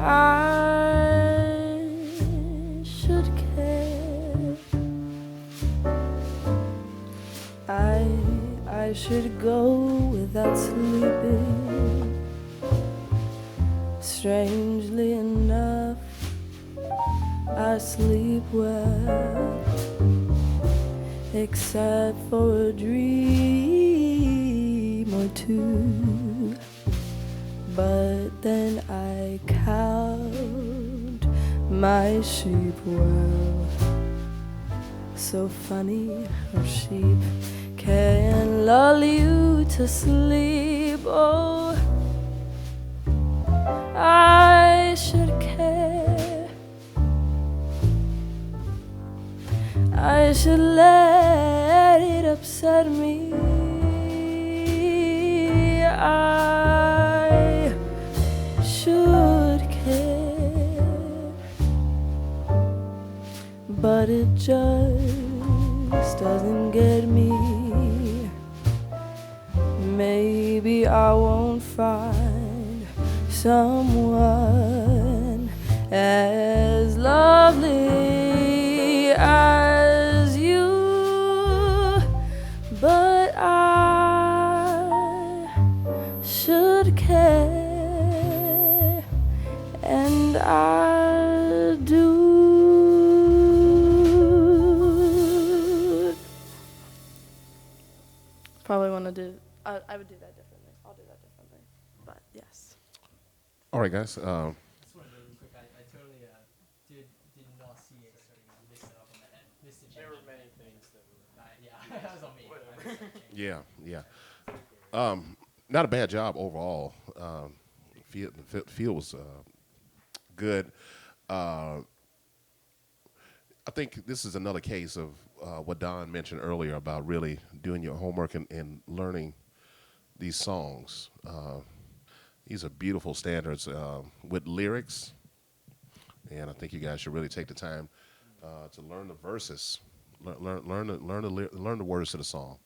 I should care. I should go without sleeping. Strangely enough, I sleep well, except for a dream or two. But then I count my sheep well. So funny how sheep can lull you to sleep. Oh, I should care. I should let it upset me. I should care, but it just doesn't get me. Maybe I won't find someone as lovely as you, but I should care, and I do. Probably want to do. I would do that differently. I'll do that differently. But yes. All right, guys. Just want to do really quick. I totally did not see it. So missed it up on the head. Missed it. There were many things that were. Yeah, that was on me. Yeah. Not a bad job overall. Field was good. I think this is another case of what Don mentioned earlier about really doing your homework and learning these songs. These are beautiful standards with lyrics, and I think you guys should really take the time to learn the verses, learn the words to the song.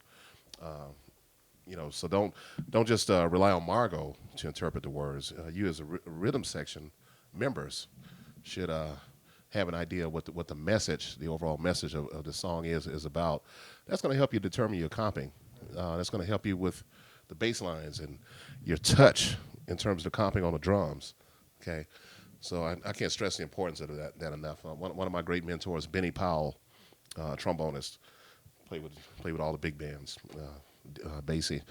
So don't just rely on Margot to interpret the words. You as a rhythm section members should have an idea what the message, the overall message of the song is about. That's going to help you determine your comping. That's going to help you with the bass lines and your touch in terms of the comping on the drums. Okay, so I can't stress the importance of that enough. One of my great mentors, Benny Powell, trombonist, played with all the big bands. Basie,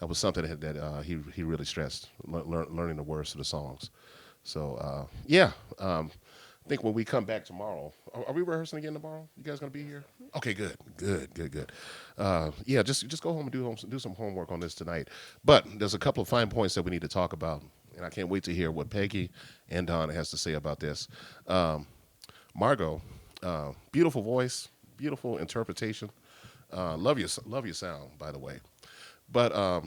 that was something that he really stressed, learning the words to the songs. So I think when we come back tomorrow, are we rehearsing again tomorrow? You guys gonna be here? Okay, good. Just go home and do some homework on this tonight. But there's a couple of fine points that we need to talk about, and I can't wait to hear what Peggy and Donna has to say about this. Margot, beautiful voice, beautiful interpretation. Love your sound, by the way. But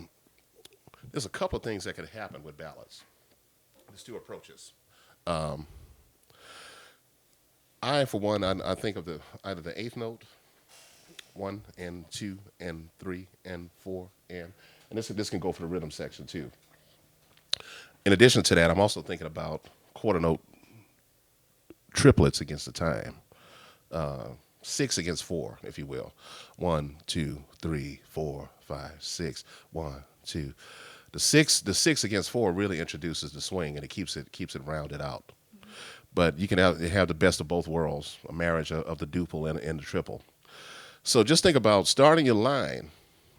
there's a couple of things that can happen with ballads. There's two approaches. I, for one, I think of either the eighth note, 1 and 2 and 3 and 4 and this can go for the rhythm section too. In addition to that, I'm also thinking about quarter note triplets against the time. 6 against 4, if you will. 1, 2, 3, 4, 5, 6. 1, 2. The six against 4 really introduces the swing, and it keeps it rounded out. But you can have the best of both worlds, a marriage of the duple and the triple. So just think about starting your line.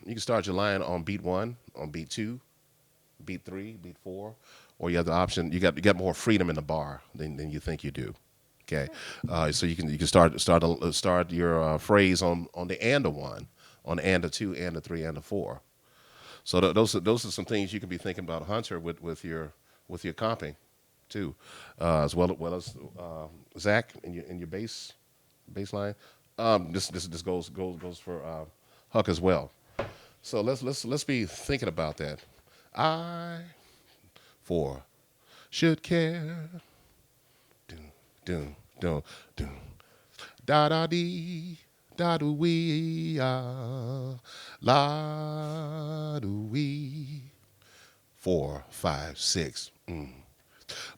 You can start your line on beat 1, on beat 2, beat 3, beat 4, or you have the option. You got more freedom in the bar than you think you do. Okay, so you can start your phrase on the and a 1, on the and a 2, and a 3, and a 4. So those are some things you can be thinking about, Hunter, with your comping too, as well as Zach in your bass line. This goes for Huck as well. So let's be thinking about that. I should care. Dun, dun, dun. Da da dee, da do wee, la do wee. 4, 5, 6.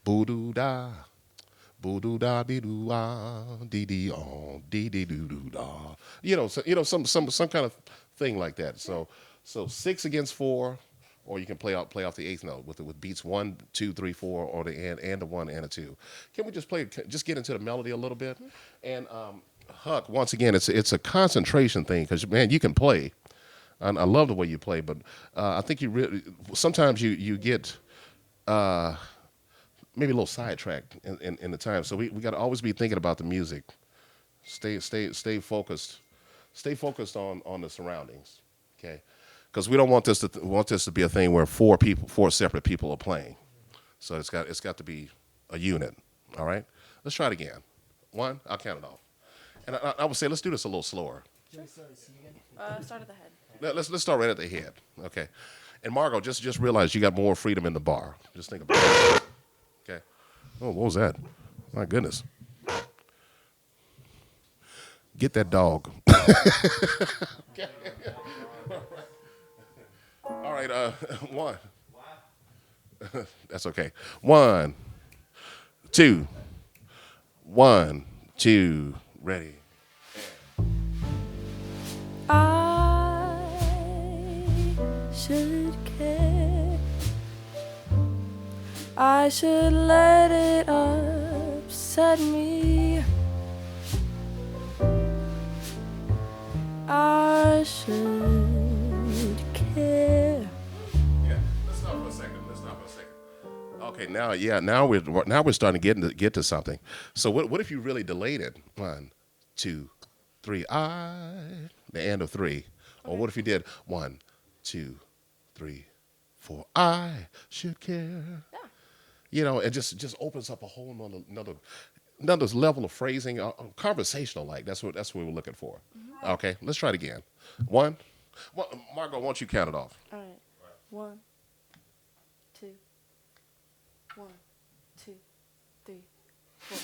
Boo doo da. Boo doo da dee doo ah dee dee dee dee doo doo da. Some kind of thing like that. So 6 against 4, or you can play off the eighth note with beats 1, 2, 3, 4, or the and a 1 and a 2. Can we just get into the melody a little bit? And Huck, once again, it's a concentration thing because man, you can play. And I love the way you play, but I think sometimes you get maybe a little sidetracked in the time. So we got to always be thinking about the music. Stay focused. Stay focused on the surroundings. Okay, because we don't want this to be a thing where four separate people are playing. So it's got to be a unit. All right, let's try it again. 1, I'll count it off, and I would say let's do this a little slower. Start at the head. Let's start right at the head. Okay, and Margot, just realize you got more freedom in the bar. Just think about it. Okay. Oh, what was that? My goodness. Get that dog. Okay. All right, 1. That's okay. 1, 2. 1, 2. Ready. I should care. I should let it upset me. I should care. Yeah, let's stop for a second. Okay, now we're starting to get to something. So what if you really delayed it? 1, 2, 3. The end of 3. Or what if you did 1, 2, 3, 4. I should care. Yeah. It just opens up a whole another level of phrasing, conversational like. That's what we're looking for. Mm-hmm. Okay, let's try it again. 1. Margot, why don't you count it off? All right. 1, 2. 1, 2, 3, 4.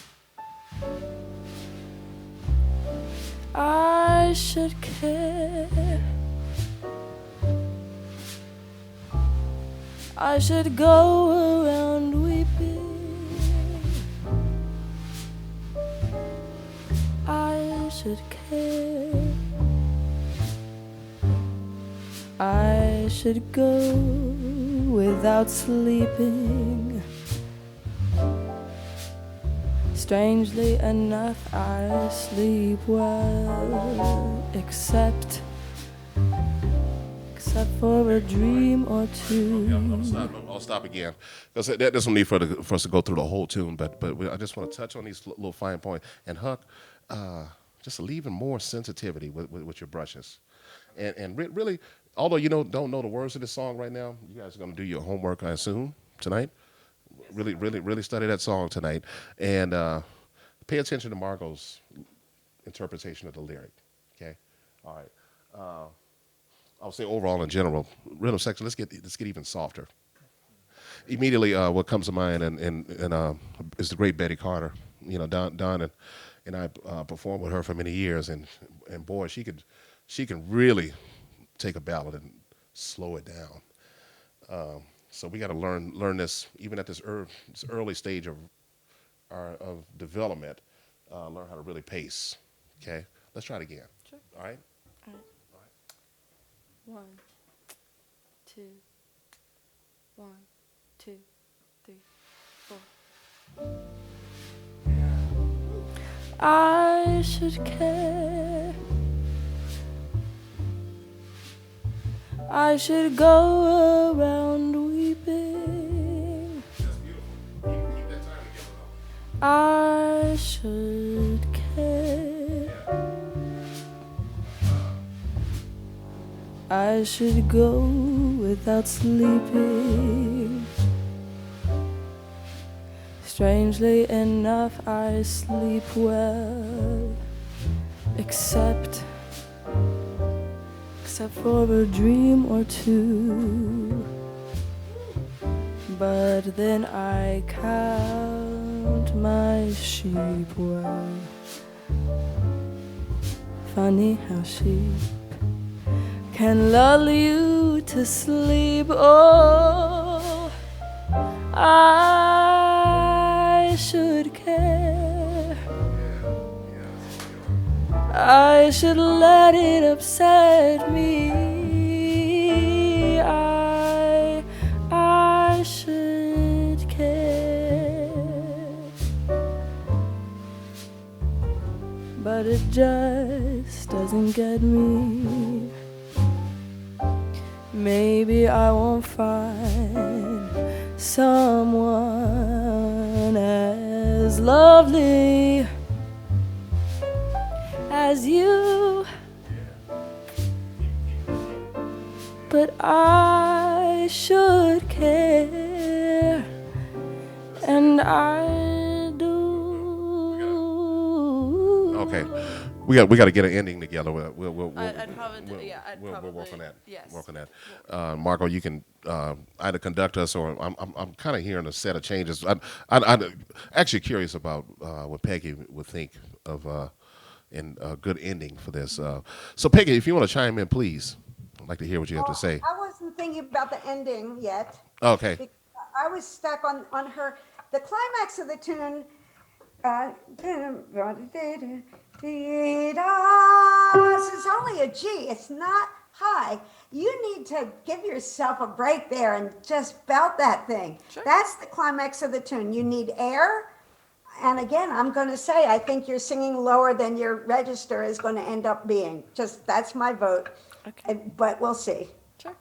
I should care. I should go around weeping. I should care. I should go without sleeping. Strangely enough, I sleep well, except for a dream or two. I'll stop again because that doesn't need for us to go through the whole tune. But I just want to touch on these little fine points. And Huck, just leaving more sensitivity with your brushes, and really, although you don't know the words of this song right now, you guys are going to do your homework, I assume, tonight. Really study that song tonight, and pay attention to Margot's interpretation of the lyric. Okay, all right. I'll say overall in general, rhythm section. Let's get even softer. Immediately, what comes to mind and is the great Betty Carter. Don and I performed with her for many years, and boy, she can really take a ballad and slow it down. So we got to learn this even at this early stage of development. Learn how to really pace. Okay, let's try it again. Sure. All right. 1, 2, 1, 2, 3, 4. I should care. I should go around weeping. That's beautiful. Keep that time together, though. I should care. I should go without sleeping. Strangely enough, I sleep well, except for a dream or two. But then I count my sheep well. Funny how sheep can lull you to sleep. Oh, I should care. I should let it upset me. I should care. But it just doesn't get me. Maybe I won't find someone as lovely as you, but I should care, and I do. Okay, we got to get an ending together. I'd probably do, yeah, I'd we'll probably, work on that. yes. Work on that. Marco, you can either conduct us, or I'm kind of hearing a set of changes. I'm actually curious about what Peggy would think of and a good ending for this. So Peggy, if you want to chime in, please. I'd like to hear what you have to say. I wasn't thinking about the ending yet. Okay. Because I was stuck on her. The climax of the tune. This is only a G. It's not high. You need to give yourself a break there and just belt that thing. Sure. That's the climax of the tune. You need air. And again, I'm going to say, I think you're singing lower than your register is going to end up being. Just that's my vote. Okay. But we'll see. Sure.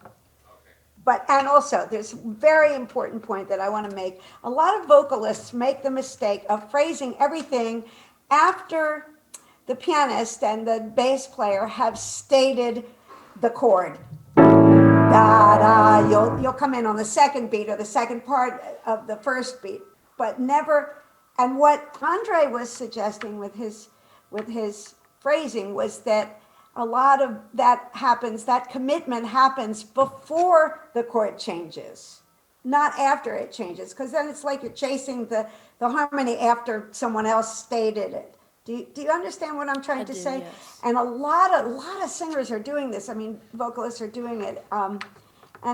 But, and also, there's a very important point that I want to make. A lot of vocalists make the mistake of phrasing everything after the pianist and the bass player have stated the chord. Da, da, you'll come in on the second beat or the second part of the first beat, but never. And what Andre was suggesting with his phrasing was that a lot of that happens, that commitment happens before the chord changes, not after it changes, because then it's like you're chasing the harmony after someone else stated it. Do you understand what I'm trying to say? Yes. And a lot of singers are doing this. I mean, vocalists are doing it, and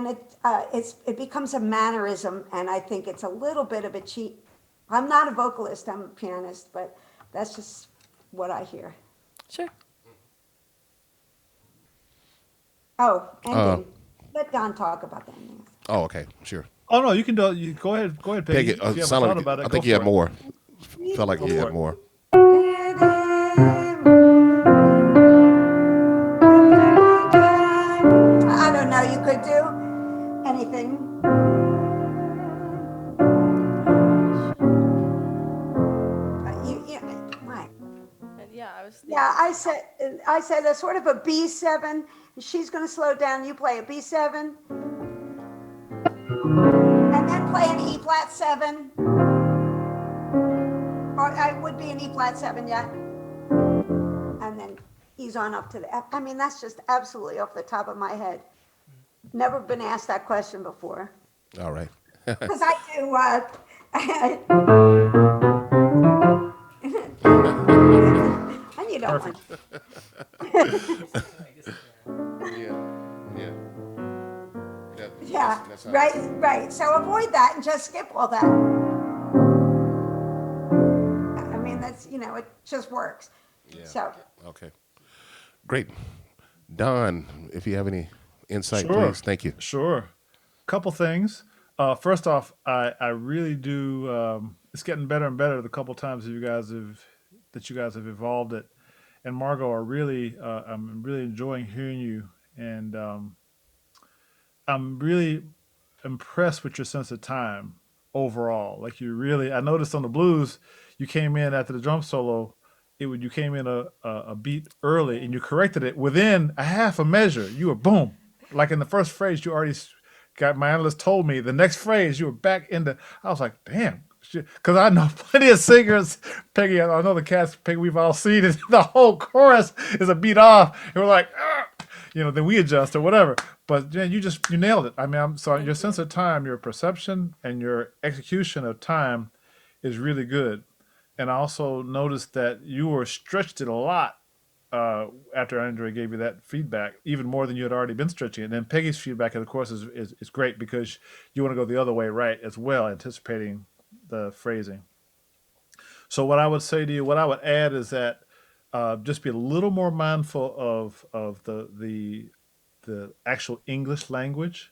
it becomes a mannerism, and I think it's a little bit of a cheat. I'm not a vocalist, I'm a pianist, but that's just what I hear. Sure. Oh, ending. Let Don talk about the ending. Oh, okay, sure. Oh no, you can do. You go ahead, Peggy. Peggy, If you haven't thought like, about it, I think go you had for it. more. Felt like you had more. I don't know. You could do anything. Yeah, I said a sort of a B7. She's going to slow down. You play a B7, and then play an E flat 7, or it would be an E flat 7, yeah. And then ease on up to the F. I mean, that's just absolutely off the top of my head. Never been asked that question before. All right. Because I do. And you don't want. Yeah, right. So avoid that and just skip all that. I mean, that's, it just works. Yeah. So. Okay. Great. Don, if you have any insight, Sure. please. Thank you. Sure. Couple things. First off, I really do. It's getting better and better the couple times that you guys have evolved it. And Margot, I'm really enjoying hearing you, and I'm really impressed with your sense of time overall. Like I noticed on the blues, you came in after the drum solo. You came in a beat early, and you corrected it within a half a measure. You were boom, like in the first phrase. You already got, my analyst told me the next phrase you were back into. I was like, damn. Because I know plenty of singers, Peggy, I know the cats, Peggy, we've all seen it. The whole chorus is a beat off. And we're like, then we adjust or whatever. But you nailed it. I mean, I'm sorry, your sense of time, your perception, and your execution of time is really good. And I also noticed that you were stretched it a lot after Andre gave you that feedback, even more than you had already been stretching it. And then Peggy's feedback, of course, is great because you want to go the other way, right, as well, anticipating the phrasing. So what I would say to you, what I would add is that just be a little more mindful of the actual English language,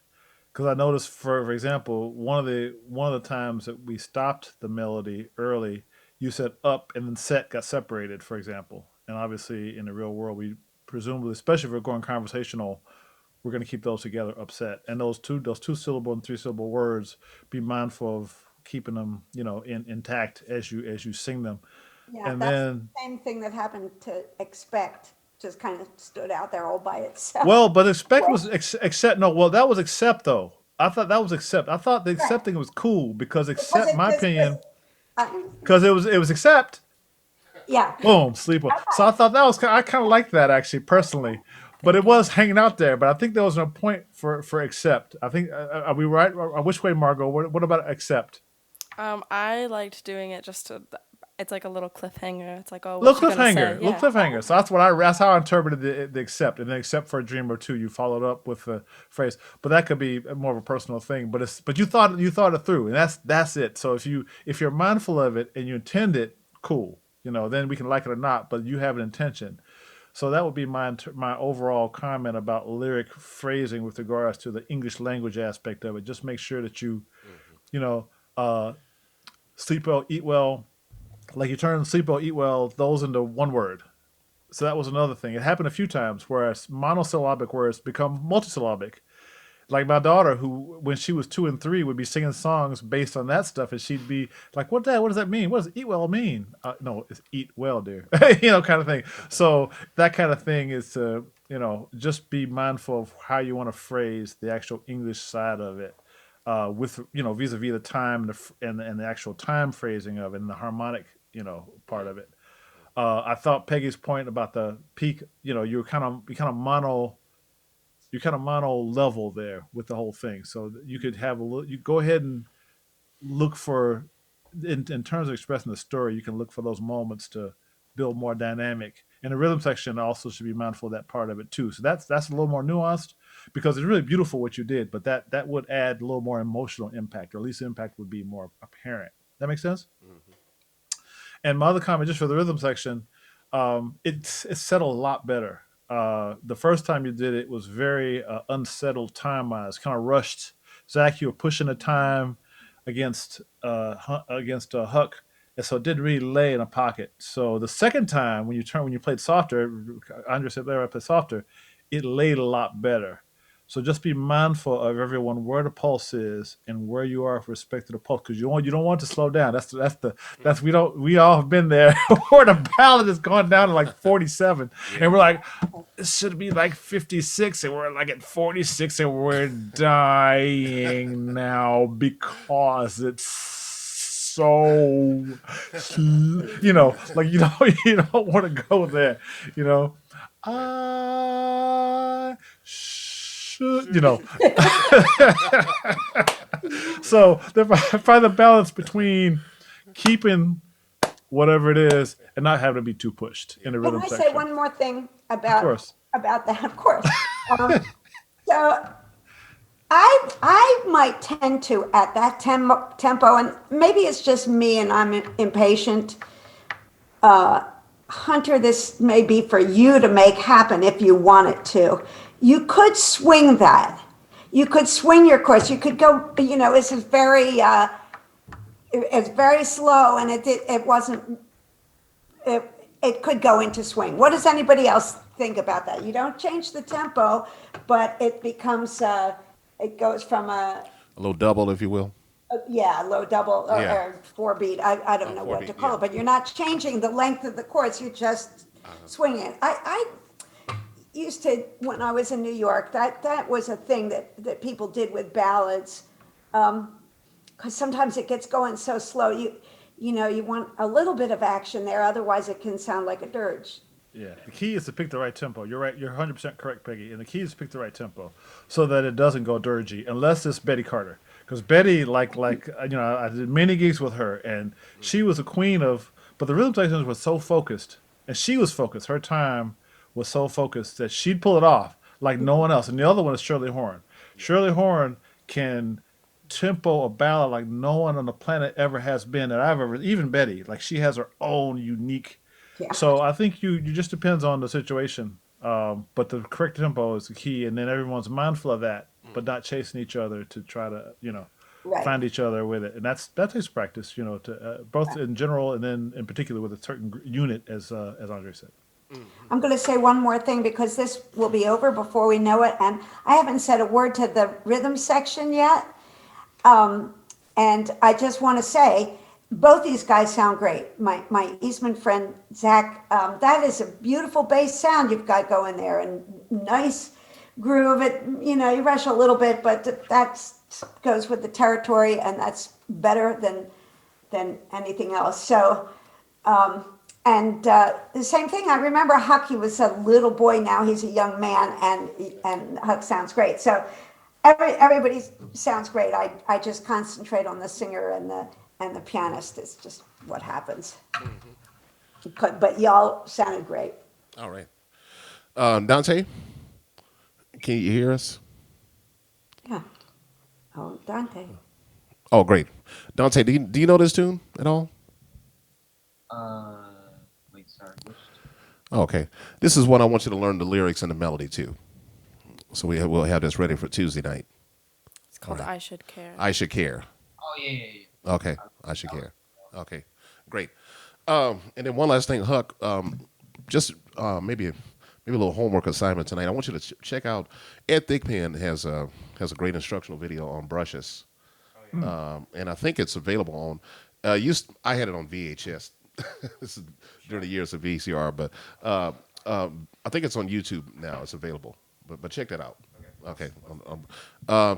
because I noticed, for example, one of the times that we stopped the melody early, you said up and then set got separated, for example, and obviously in the real world we presumably, especially if we're going conversational, we're going to keep those together upset, and those two syllable and three syllable words, be mindful of keeping them intact as you sing them, Yeah, and that's the then same thing that happened to expect. Just kind of stood out there all by itself. well, but expect was accept. No, well, that was accept though. I thought that was accept. I thought the Right. accepting was cool because Because accept, it my just, opinion, uh, because it was accept. yeah. Boom, sleep. So I thought that was I kind of liked that actually personally, but it was hanging out there. But I think there was no point for accept. I think are we right? Which way, Margot? What about accept? I liked doing it just to. It's like a little cliffhanger. It's like, oh, Little what's she gonna say? cliffhanger, little Yeah. cliffhanger. So that's how I interpreted the accept, and then accept for a dream or two. You followed up with the phrase, but that could be more of a personal thing. But you thought it through, and that's it. So if you're mindful of it and you intend it, cool. Then we can like it or not, but you have an intention. So that would be my overall comment about lyric phrasing with regards to the English language aspect of it. Just make sure that you know, uh, sleep well, eat well. Like you turn sleep well, eat well, those into one word. So that was another thing. It happened a few times where it's monosyllabic words become multisyllabic. Like my daughter, who when she was 2 and 3 would be singing songs based on that stuff, and she'd be like, "What that? What does that mean? What does eat well mean?" No, it's eat well, dear. Kind of thing. So that kind of thing is to just be mindful of how you want to phrase the actual English side of it, with vis-a-vis the time and the actual time phrasing of it and the harmonic part of it. I thought Peggy's point about the peak, you kind of mono level there with the whole thing. So you could have you go ahead and look for, in terms of expressing the story, you can look for those moments to build more dynamic. And the rhythm section also should be mindful of that part of it too. So that's a little more nuanced, because it's really beautiful what you did, but that would add a little more emotional impact, or at least the impact would be more apparent. That makes sense? And my other comment, just for the rhythm section, it's settled a lot better. The first time you did it was very unsettled time wise, kind of rushed. Zach, you were pushing the time against Huck, and so it didn't really lay in a pocket. So the second time when you played softer, Andre said there I played softer, it laid a lot better. So just be mindful of everyone where the pulse is and where you are with respect to the pulse, because you don't want to slow down. That's we all have been there where the ballad has gone down to like 47, and we're like, it should be like 56, and we're like at 46, and we're dying now because it's so like you don't want to go there, you know. I should, So find the balance between keeping whatever it is and not having to be too pushed in the Can rhythm I say section. one more thing Of course. about that? Of course. Um, so I might tend to, at that tempo, and maybe it's just me and I'm impatient. Hunter, this may be for you to make happen if you want it to. You could swing that. You could swing your chords. You could go. It's very slow, and it wasn't. It could go into swing. What does anybody else think about that? You don't change the tempo, but it becomes. It goes from A little double, if you will. low double Yeah. or four beat. I don't know four what to beat, call yeah. it, but you're not changing the length of the chords. You're just swinging it. I used to, when I was in New York, that was a thing that people did with ballads, because sometimes it gets going so slow. You want a little bit of action there, otherwise it can sound like a dirge. Yeah, the key is to pick the right tempo. You're right. You're 100% correct, Peggy. And the key is to pick the right tempo so that it doesn't go dirgy, unless it's Betty Carter. Because Betty, I did many gigs with her, and she was a queen of. But the rhythm sections was so focused, and she was focused. Her time was so focused that she'd pull it off like no one else. And the other one is Shirley Horn. Shirley Horn can tempo of ballad like no one on the planet ever has been that I've ever. Even Betty, like she has her own unique. Yeah. So I think you just depends on the situation. But the correct tempo is the key, and then everyone's mindful of that, but not chasing each other to try to Right. find each other with it. And that takes practice, to both in general and then in particular with a certain unit, as Andre said. I'm going to say one more thing because this will be over before we know it, and I haven't said a word to the rhythm section yet. And I just want to say, both these guys sound great. My Eastman friend Zach, that is a beautiful bass sound you've got going there, and nice groove. It you rush a little bit, but that goes with the territory, and that's better than anything else. So. And the same thing. I remember Huck. He was a little boy. Now he's a young man, and Huck sounds great. So everybody sounds great. I just concentrate on the singer and the pianist. It's just what happens. But y'all sounded great. All right. Dante, can you hear us? Yeah. Oh, Dante. Oh, great. Dante, do you know this tune at all? Wait, sorry. Which? Oh, okay. This is one I want you to learn the lyrics and the melody too. So we'll have this ready for Tuesday night. It's called I Should Care. I Should Care. Oh yeah. Okay. I Should Care. Okay. Great. And then one last thing, Huck. Just maybe a little homework assignment tonight. I want you to check out Ed Thigpen has a great instructional video on brushes, and I think it's available on. I had it on VHS. This is during the years of VCR, but I think it's on YouTube now. It's available, but check that out. Okay. I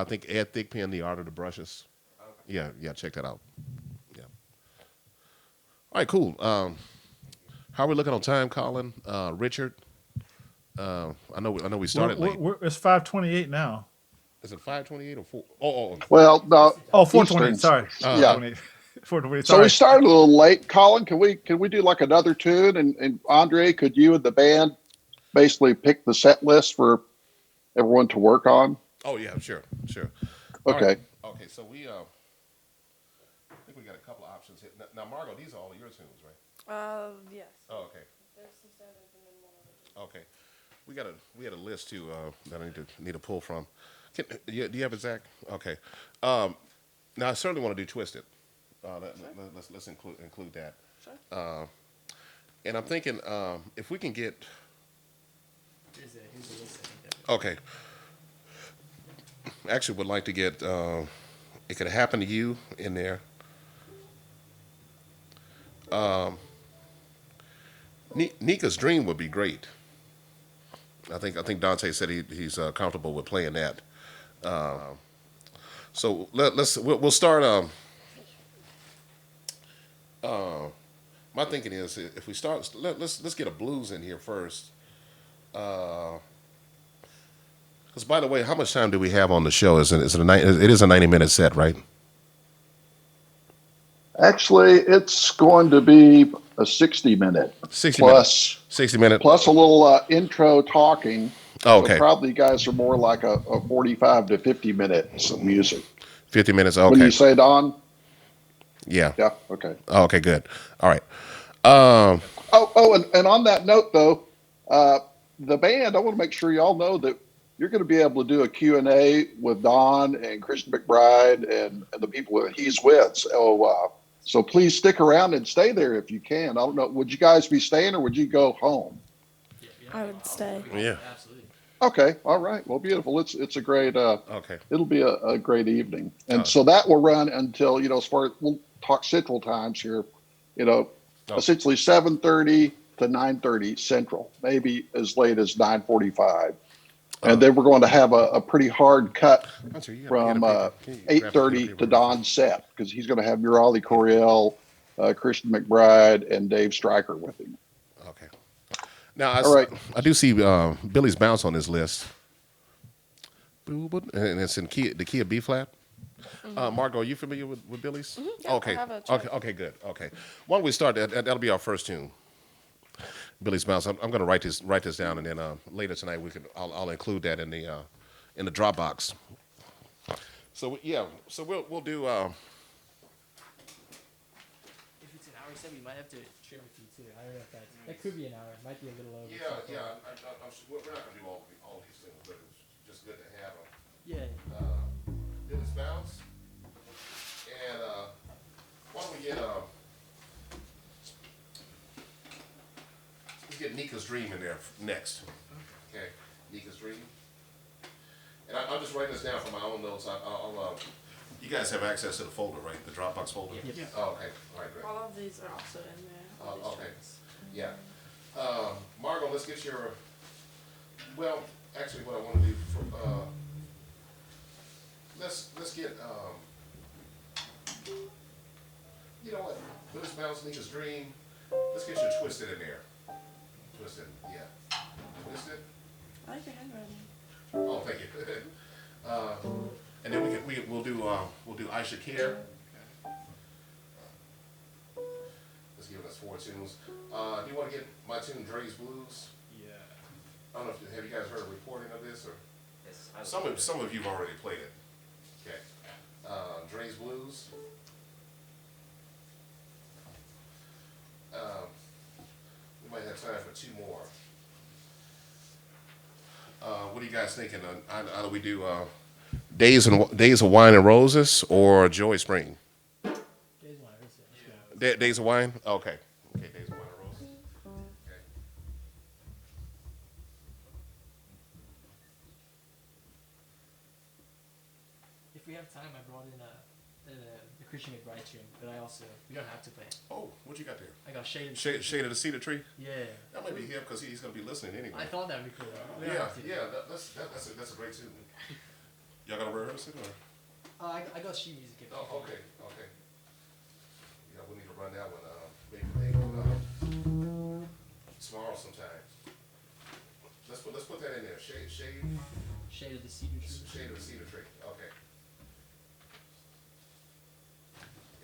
think Ed Thigpen, The Art of the Brushes. Okay. Yeah. Check that out. Yeah. All right, cool. How are we looking on time, Colin? Richard? I know we started late. It's 5:28 now. Is it 5:28 or 4? Oh. Well, no. Oh, 4:28. Eastern. Sorry. Yeah. 4:28. So Sorry. we started a little late. Colin, can we do like another tune? And Andre, could you and the band basically pick the set list for everyone to work on? Oh yeah, sure. Okay. All right. Okay, so I think we got a couple of options here. Now, Margot, these are all your tunes, right? Yes. Oh, okay. There's some standards and then one of them. Okay. We had a list too that I need to pull from. Do you have it, Zach? Okay. Now I certainly want to do Twisted. Let's include that. Sure. And I'm thinking if we can get. Here's a list, I think that Okay. Actually, would like to get It Could Happen to You in there. Nika's Dream would be great. I think Dante said he's comfortable with playing that. So we'll start. My thinking is if we start, let's get a blues in here first. Because by the way, how much time do we have on the show? It is a 90-minute set, right? Actually, it's going to be a 60-minute 60 plus minutes. 60 minutes. plus a little intro talking. Oh, okay. So probably guys are more like a 45 to 50 minutes of music. 50 minutes. Okay. When you say Don? Yeah. Yeah. Okay. Oh, okay. Good. All right. And on that note, though, the band, I want to make sure y'all know that you're going to be able to do a Q&A with Don and Christian McBride and the people that he's with. So please stick around and stay there if you can. I don't know. Would you guys be staying or would you go home? I would stay. Yeah. absolutely. Okay. All right. Well, beautiful. It's a great, Okay. it'll be a great evening. And so that will run until, as far as we'll talk Central times here, essentially 7:30 to 9:30 Central, maybe as late as 9:45. And then we're going to have a pretty hard cut from 8:30 to Don's set because he's going to have Murali Coriel, Christian McBride, and Dave Stryker with him. Okay. Now, I do see Billy's Bounce on this list. And it's in the key of B flat. Margot, are you familiar with Billy's? Mm-hmm. Yeah, Okay. I have a track. Okay, good. Okay. Why don't we start? That'll be our first tune. Billy's Bounce. I'm going to write this down, and then later tonight I'll include that in the Dropbox. Yeah, so we'll do. If it's an hour set, we might have to trim a few too. I don't know if that could be an hour. It might be a little over. I'm sure we're not gonna do all these things, but it's just good to have them. Yeah. Dennis Bounce, and why don't we get let's get Nika's Dream in there next. Okay, Nika's Dream. And I'm just writing this down for my own notes. I'll you guys have access to the folder, right? The Dropbox folder? Yeah. Oh, okay. All right, great. All of these are also in there. all these Okay. tracks. Yeah. Margot, let's get your, well, actually what I want to do for, let's get, you know what? Let's bounce Nika's Dream. Let's get your Twisted in there. Twisted, yeah. Twisted. I like your handwriting. Oh, thank you. And then we'll do I Should Care. Let's give us 4 tunes. Do you want to get my tune Dre's Blues? Yeah. I don't know if have you guys heard a recording of this or Yes, some of you've already played it. Okay. Dre's Blues. We might have time for 2 more. What are you guys thinking? Either we do Days of Wine and Roses or Joy Spring? Days of Wine and Roses. Days of Wine? Okay. Okay, Days of Wine and Roses. Okay. If we have time, I brought in the Christian McBride tune, but we don't have to play it. Oh, what you got there? I got Shade. Shade of the Cedar Tree? Yeah. That might be him because he's going to be listening anyway. I thought that'd be cool. We don't Yeah, have to. that's a great tune. Y'all gonna rehearse it or? I got sheet music. Oh, okay. Yeah, we need to run that one. Maybe tomorrow sometime. Let's put that in there. Shade Shade of the Cedar Tree. Shade of the Cedar Tree. Okay.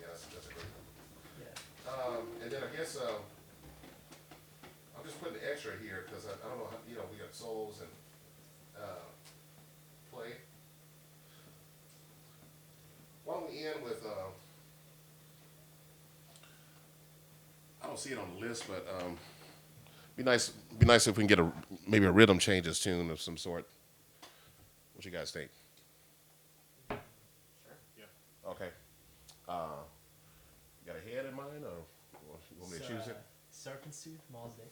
Yeah, that's a great one. Yeah. And then I guess I'm just putting the extra here because I don't know how, we got souls and play. Why don't we end with I don't see it on the list, but be nice if we can get maybe a rhythm changes tune of some sort. What you guys think? Sure. Yeah. Okay. You got a head in mind, or you want me to choose it? Serpent's Tooth, Mall's Day.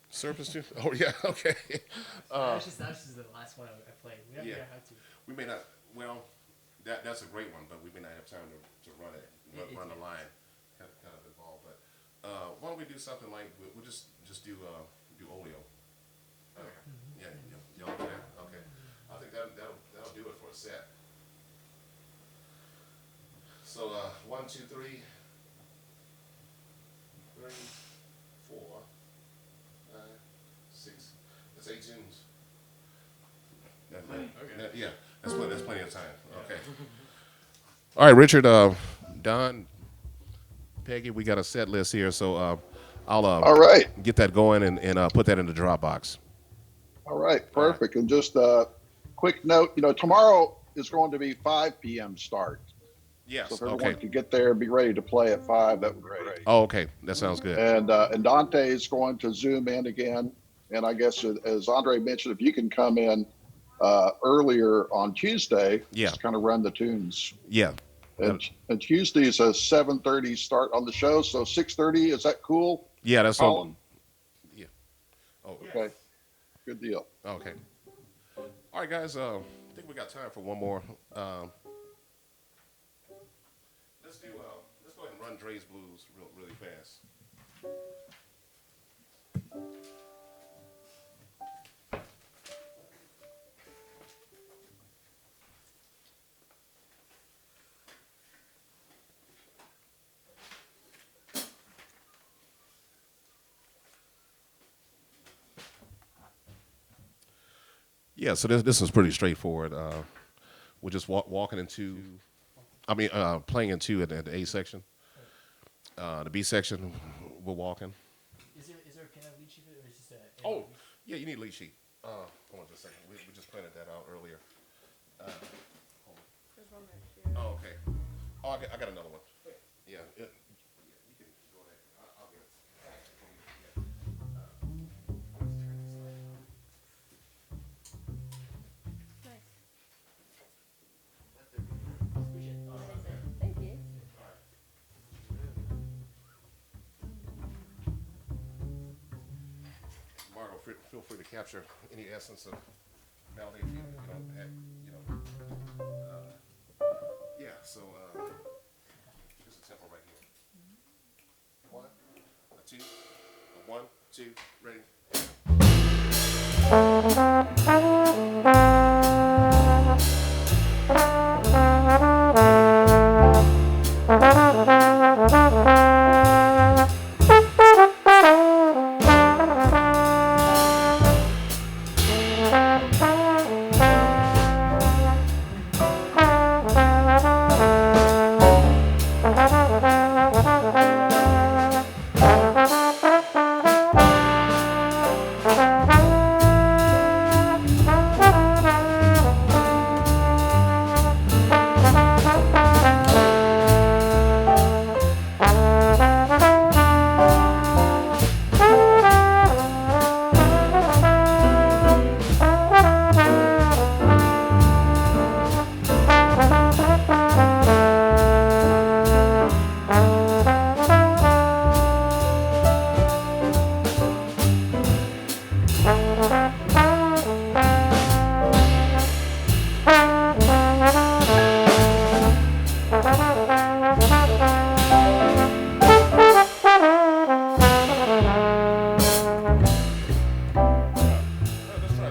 Serpent's Tooth? Oh yeah, okay. That's just the last one I played. We don't have to. We may not. Well, that's a great one, but we may not have time to run it, run the line, kind of involved. But why don't we do something like we'll just do Oleo? Yeah, y'all do that. Okay, I think that'll do it for a set. So 1, 2, 3, 3, 4, 5, 6. That's 8 tunes. Yeah, that's plenty of time. Okay. All right, Richard, Don, Peggy, we got a set list here, so I'll all right. get that going and put that in the Dropbox. All right, perfect. And just a quick note, tomorrow is going to be 5 p.m. start. Yes. So if everyone Okay. could get there and be ready to play at 5, that would be great. Oh, okay. That sounds good. And Dante is going to Zoom in again. And I guess as Andre mentioned, if you can come in earlier on Tuesday, just kind of run the tunes. Yeah. And Tuesday is a 7:30 start on the show. So 6:30, is that cool? Yeah, that's Colin? Yeah. Oh, okay. Good deal. Okay. All right, guys. I think we got time for one more. Let's go ahead and run Dre's Blues really fast. Yeah, so this is pretty straightforward. We're just walking into, playing into at the A section. The B section, we're walking. Is there a piano lead sheet or is it just a? Oh, yeah, you need a lead sheet. Hold on just a second. We just printed that out earlier. There's one Oh, okay. Oh, I got another one. Yeah. You can go ahead. I'll get it. Thank you. Margo, feel free to capture any essence of melody if you don't have, you know. Yeah, so here's a tempo right here. One, a two, a one, two, ready.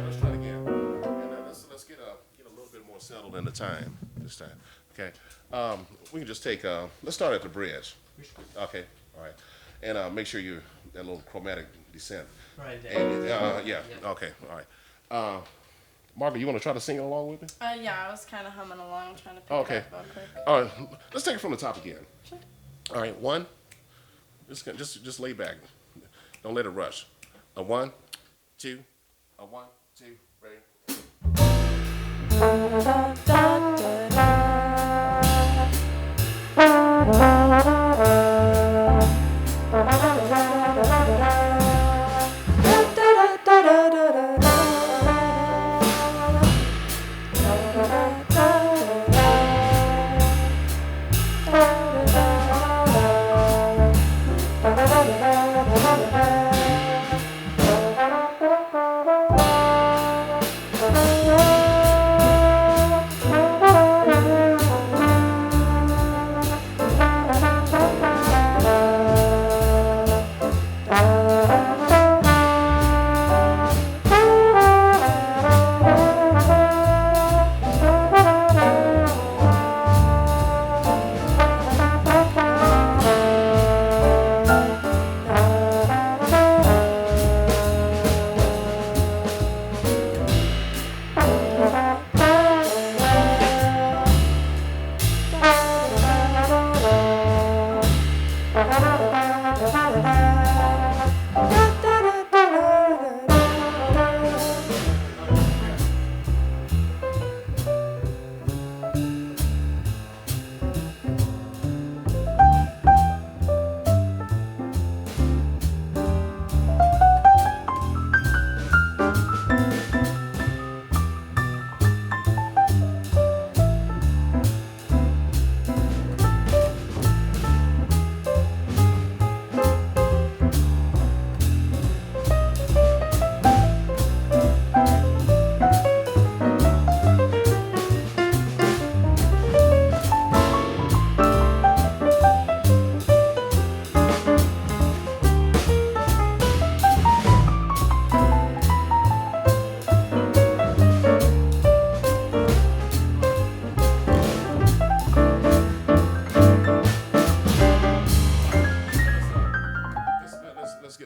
Let's try it again. And let's get a little bit more settled in the time this time. Okay. We can just take. Let's start at the bridge. Okay. All right. And make sure you that little chromatic descent. Right there. And, yeah. Okay. All right. Margaret, you want to try to sing it along with me? Yeah, I was kind of humming along, trying to pick Okay. it up real quick. All right. Let's take it from the top again. Sure. All right. One. Just lay back. Don't let it rush. A one, two, a one, two, ready.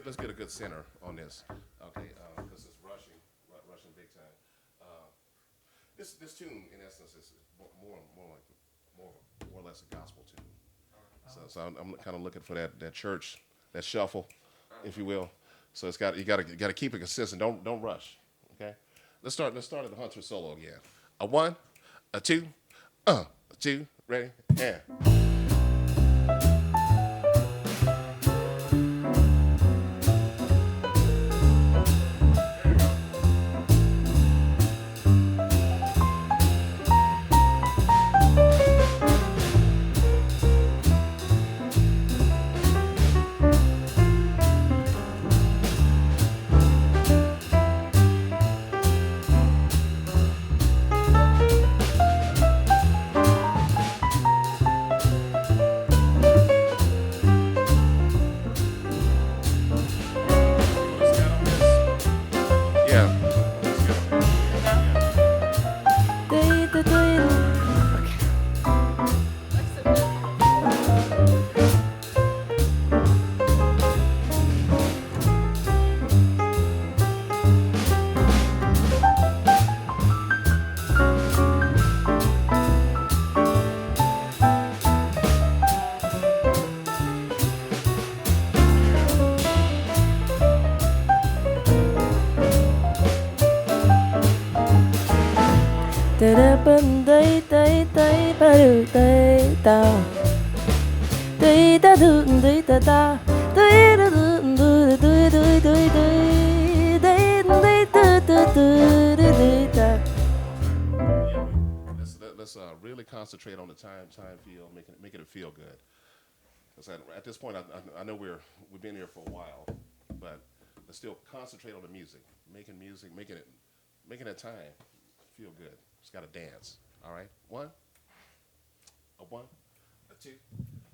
Let's get a good center on this. Okay, because it's rushing big time. This tune, in essence, is more or less a gospel tune. So I'm kind of looking for that church, that shuffle, if you will. So you got to keep it consistent. Don't rush. Okay, let's start at the Hunter solo again. A one, a two, a two, ready, and. Let's really concentrate on the time feel, making it feel good. Because at this point, I know we've been here for a while, but let's still concentrate on the music, making that time feel good. It's got to dance. All right, one, a two,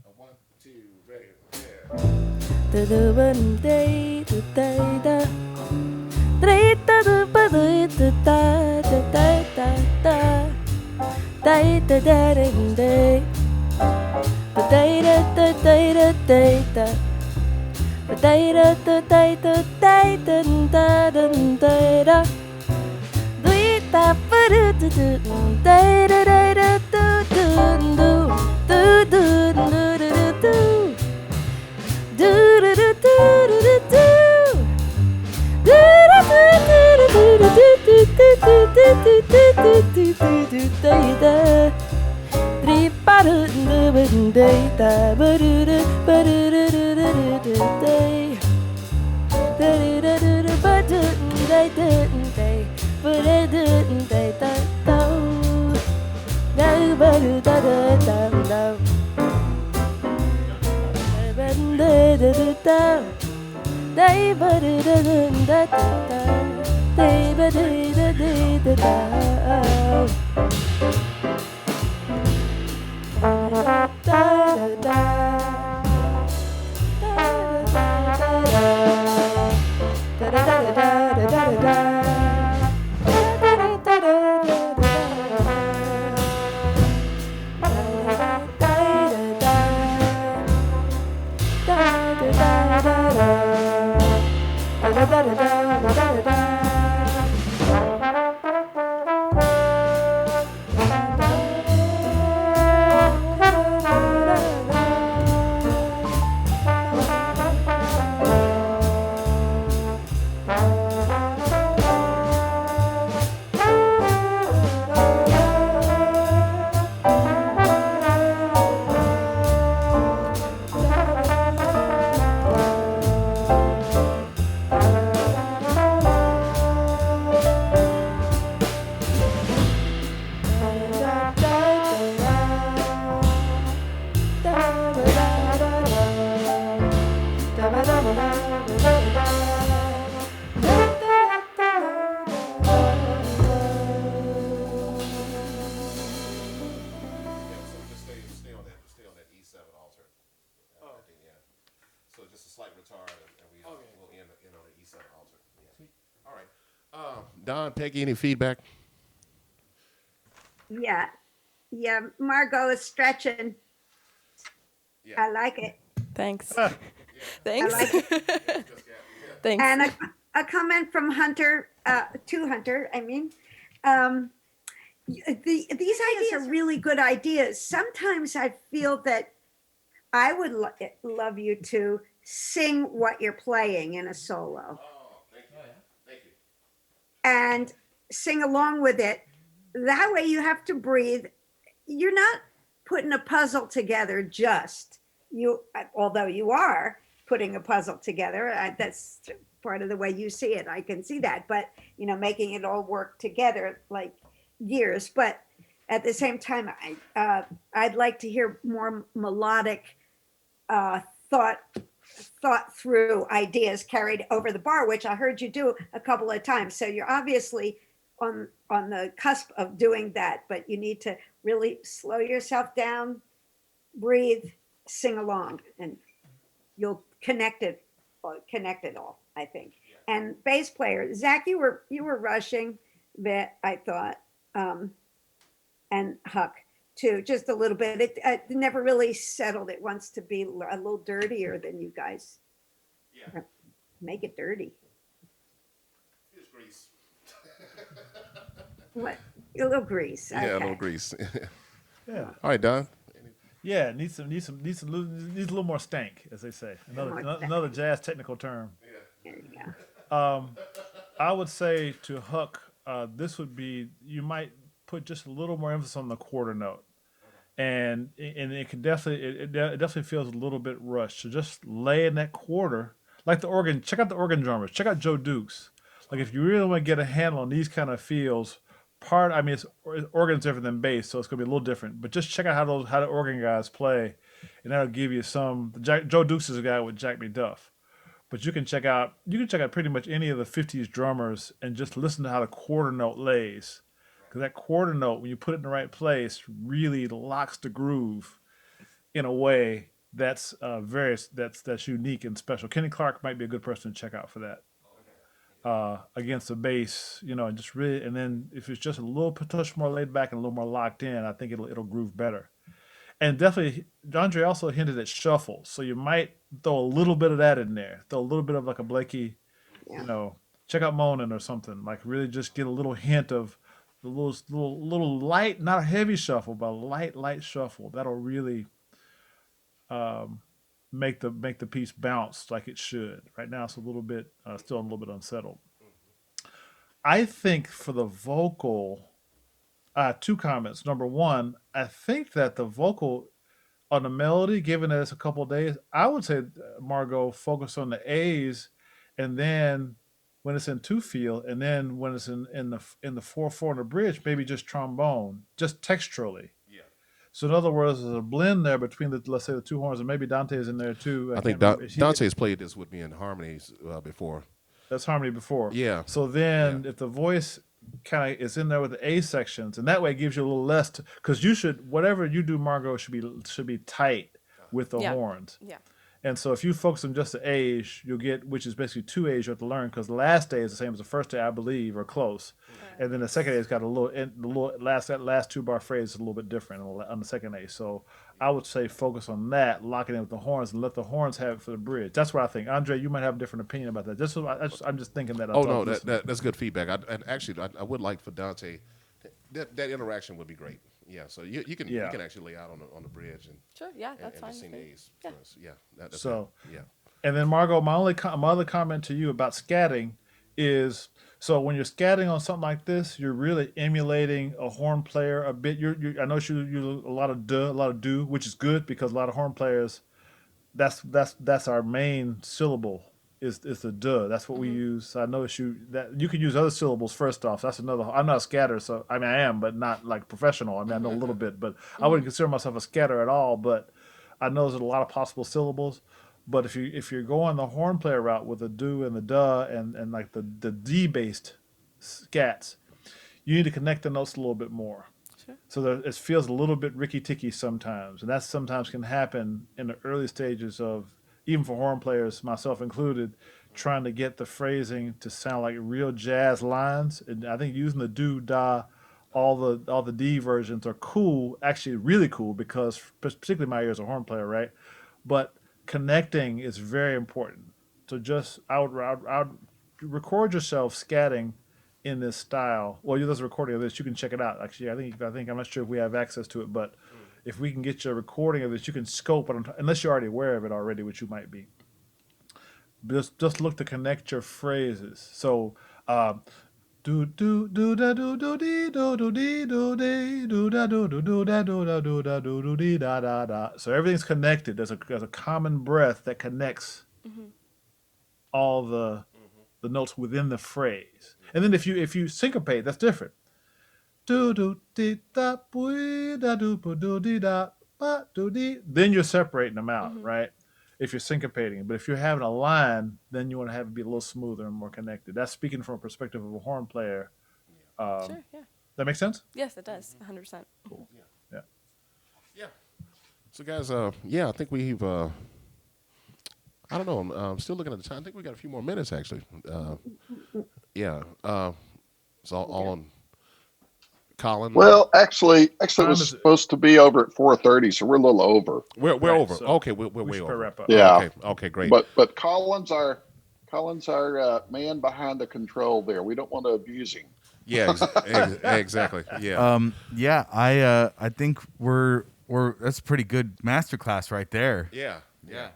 a one, two, ready, Don, Peggy, any feedback? Yeah, yeah. Margot is stretching. Yeah. I like it. Thanks. I Thanks. like it. Thanks. And a comment from Hunter, to Hunter, I mean. These ideas are really good ideas. Sometimes I feel that I would love you to sing what you're playing in a solo. Oh, thank you. Thank you. And sing along with it. That way you have to breathe. You're not putting a puzzle together. Just you, although you are putting a puzzle together, that's part of the way you see it. I can see that, but making it all work together like gears. But at the same time, I'd like to hear more melodic, uh, thought thought through ideas carried over the bar, which I heard you do a couple of times. So you're obviously on the cusp of doing that, but you need to really slow yourself down, breathe, sing along, and you'll connect it all, I think. And bass player Zach, you were rushing a bit, I thought, and Huck too, just a little bit. It never really settled. It wants to be a little dirtier than you guys. Yeah. Make it dirty. It's grease. What? A little grease. Yeah, a Okay. little grease. Yeah. All right, Don. Yeah, needs a little more stank, as they say. Another jazz technical term. There you go. I would say to Huck, this would be, you might put just a little more emphasis on the quarter note, and it can definitely it definitely feels a little bit rushed. So just lay in that quarter, like the organ. Check out the organ drummers. Check out Joe Dukes. Like if you really want to get a handle on these kind of feels, it's organ's different than bass, so it's gonna be a little different. But just check out how the organ guys play, and that'll give you some. Joe Dukes is a guy with Jack McDuff. But you can check out pretty much any of the '50s drummers and just listen to how the quarter note lays, because that quarter note, when you put it in the right place, really locks the groove in a way that's that's unique and special. Kenny Clark might be a good person to check out for that. Against the bass, and just really, and then if it's just a little touch more laid back and a little more locked in, I think it'll groove better. And definitely, Andre also hinted at shuffle, so you might throw a little bit of that in there. Throw a little bit of like a Blakey, check out Monin or something. Like really, just get a little hint of the little light, not a heavy shuffle, but a light shuffle. That'll really make the piece bounce like it should. Right now, it's a little bit still a little bit unsettled. I think for the vocal, two comments. Number one, I think that the vocal on the melody, given that it's a couple of days, I would say, Margot, focus on the A's, and then when it's in two feel, and then when it's in the 4/4 in the bridge, maybe just trombone, just texturally. Yeah. So in other words, there's a blend there between let's say the two horns, and maybe Dante's in there too. I think can't remember. Dante's played this with me in harmonies before. That's harmony before. Yeah. So then, if the voice kind of is in there with the A sections, and that way it gives you a little less, because you should, whatever you do, Margot, should be tight with the horns. Yeah. And so if you focus on just the A's, you'll get, which is basically two A's you have to learn, because the last A is the same as the first A, I believe, or close. And then the second A has got that last two bar phrase is a little bit different on the second A. So I would say focus on that, lock it in with the horns, and let the horns have it for the bridge. That's what I think. Andre, you might have a different opinion about that. I'm just thinking that. Oh no, that's good feedback. I would like for Dante. That interaction would be great. Yeah, so you can actually lay out on the bridge and sure, yeah, that's fine. And sing the A's for us. Yeah, that's so good. Yeah. And then Margot, my other comment to you about scatting is, so when you're scatting on something like this, you're really emulating a horn player a bit. I know you use a lot of do, which is good because a lot of horn players, that's our main syllable is the duh. That's what we use. So I notice you can use other syllables first off. That's another. I'm not a scatter, so I am, but not like professional. I mean, I know a little bit, but I wouldn't consider myself a scatter at all. But I know there's a lot of possible syllables. But if you're going the horn player route with the do and the duh and like the D based scats, you need to connect the notes a little bit more. Sure. So that it feels a little bit ricky ticky sometimes, and that sometimes can happen in the early stages of, even for horn players, myself included, trying to get the phrasing to sound like real jazz lines. And I think using the do, da, all the D versions are cool, actually really cool, because particularly my ears a horn player, right? But connecting is very important. So just I would record yourself scatting in this style. Well, there's a recording of this. You can check it out. Actually, I think I'm not sure if we have access to it, but if we can get you a recording of this, you can scope it, unless you're already aware of it already, which you might be. Just look to connect your phrases. So Do do do da do do dee do do dee do dee do da do do do da do da do da do do dee da da da. So everything's connected. There's a common breath that connects all the notes within the phrase. And then if you syncopate, that's different. Do do dee da boo da do boo do dee da ba do dee. Then you're separating them out, right? If you're syncopating, but if you're having a line, then you want to have it be a little smoother and more connected. That's speaking from a perspective of a horn player. Sure, yeah. That makes sense? Yes, it does. 100%. Yeah. Yeah. So, guys, I think we've. I don't know. I'm still looking at the time. I think we got a few more minutes, actually. Yeah. It's all on Colin. Well, actually, it Time was is- supposed to be over at 4:30, so we're a little over. We're Right, over. so Okay, we're we way should over. wrap up. Yeah. Okay, great. But Colin's our man behind the control there. We don't want to abuse him. Yeah, exactly. Yeah. I think we're that's a pretty good masterclass right there. Yeah.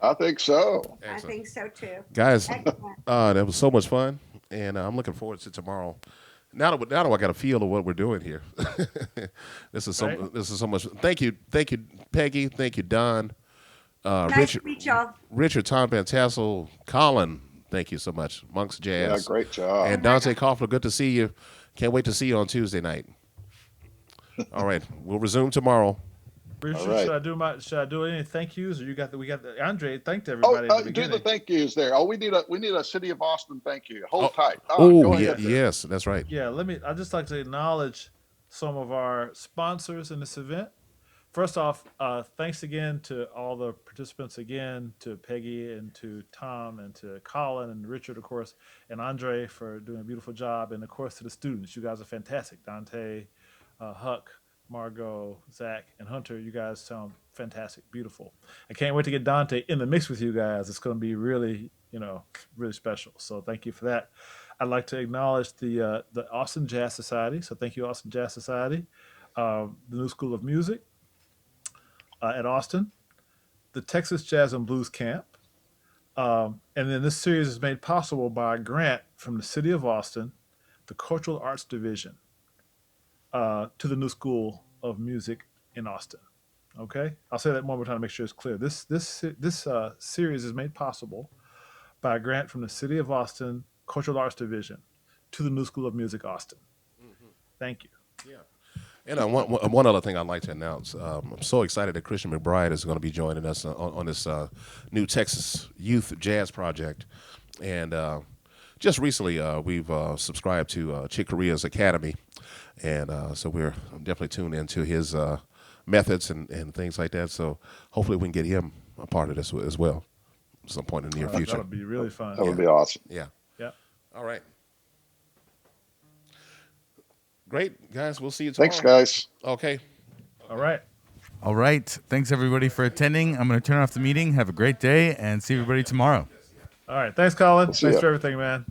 I think so. I think so too. Guys, Excellent. that was so much fun, and I'm looking forward to tomorrow. Now that I got a feel of what we're doing here. This is so much. Thank you, Peggy. Thank you, Don. Nice to meet y'all. Richard, Tom Van Tassel, Colin. Thank you so much. Monk's Jazz. Yeah, great job. And Dante Koffler, good to see you. Can't wait to see you on Tuesday night. All right, we'll resume tomorrow. Richard, All right. should I do any thank yous, or we got the Andre thanked everybody at the Do beginning. the thank yous there. Oh, we need a City of Austin thank you. Hold tight. Oh, Go yeah, ahead. yes, that's right. Yeah, I'd just like to acknowledge some of our sponsors in this event. First off, thanks again to all the participants again, to Peggy and to Tom and to Colin and Richard, of course, and Andre for doing a beautiful job, and of course to the students. You guys are fantastic. Dante, Huck, Margot, Zach, and Hunter, you guys sound fantastic, beautiful. I can't wait to get Dante in the mix with you guys. It's going to be really, really special. So thank you for that. I'd like to acknowledge the Austin Jazz Society. So thank you, Austin Jazz Society, the New School of Music at Austin, the Texas Jazz and Blues Camp, and then this series is made possible by a grant from the City of Austin, the Cultural Arts Division, to the New School of Music in Austin. Okay, I'll say that one more time to make sure it's clear. This series is made possible by a grant from the City of Austin Cultural Arts Division to the New School of Music Austin. Thank you. Yeah. And one other thing I'd like to announce. I'm so excited that Christian McBride is going to be joining us on this new Texas Youth Jazz Project. And just recently, we've subscribed to Chick Corea's Academy. And so we're definitely tuned into his methods and things like that. So hopefully we can get him a part of this as well at some point in the near future. That would be really fun. That would be awesome. Yeah. Yeah. All right. Great, guys. We'll see you tomorrow. Thanks, guys. Okay. All right. All right. Thanks everybody for attending. I'm going to turn off the meeting. Have a great day and see everybody tomorrow. All right. Thanks, Colin. See Thanks ya. for everything, man.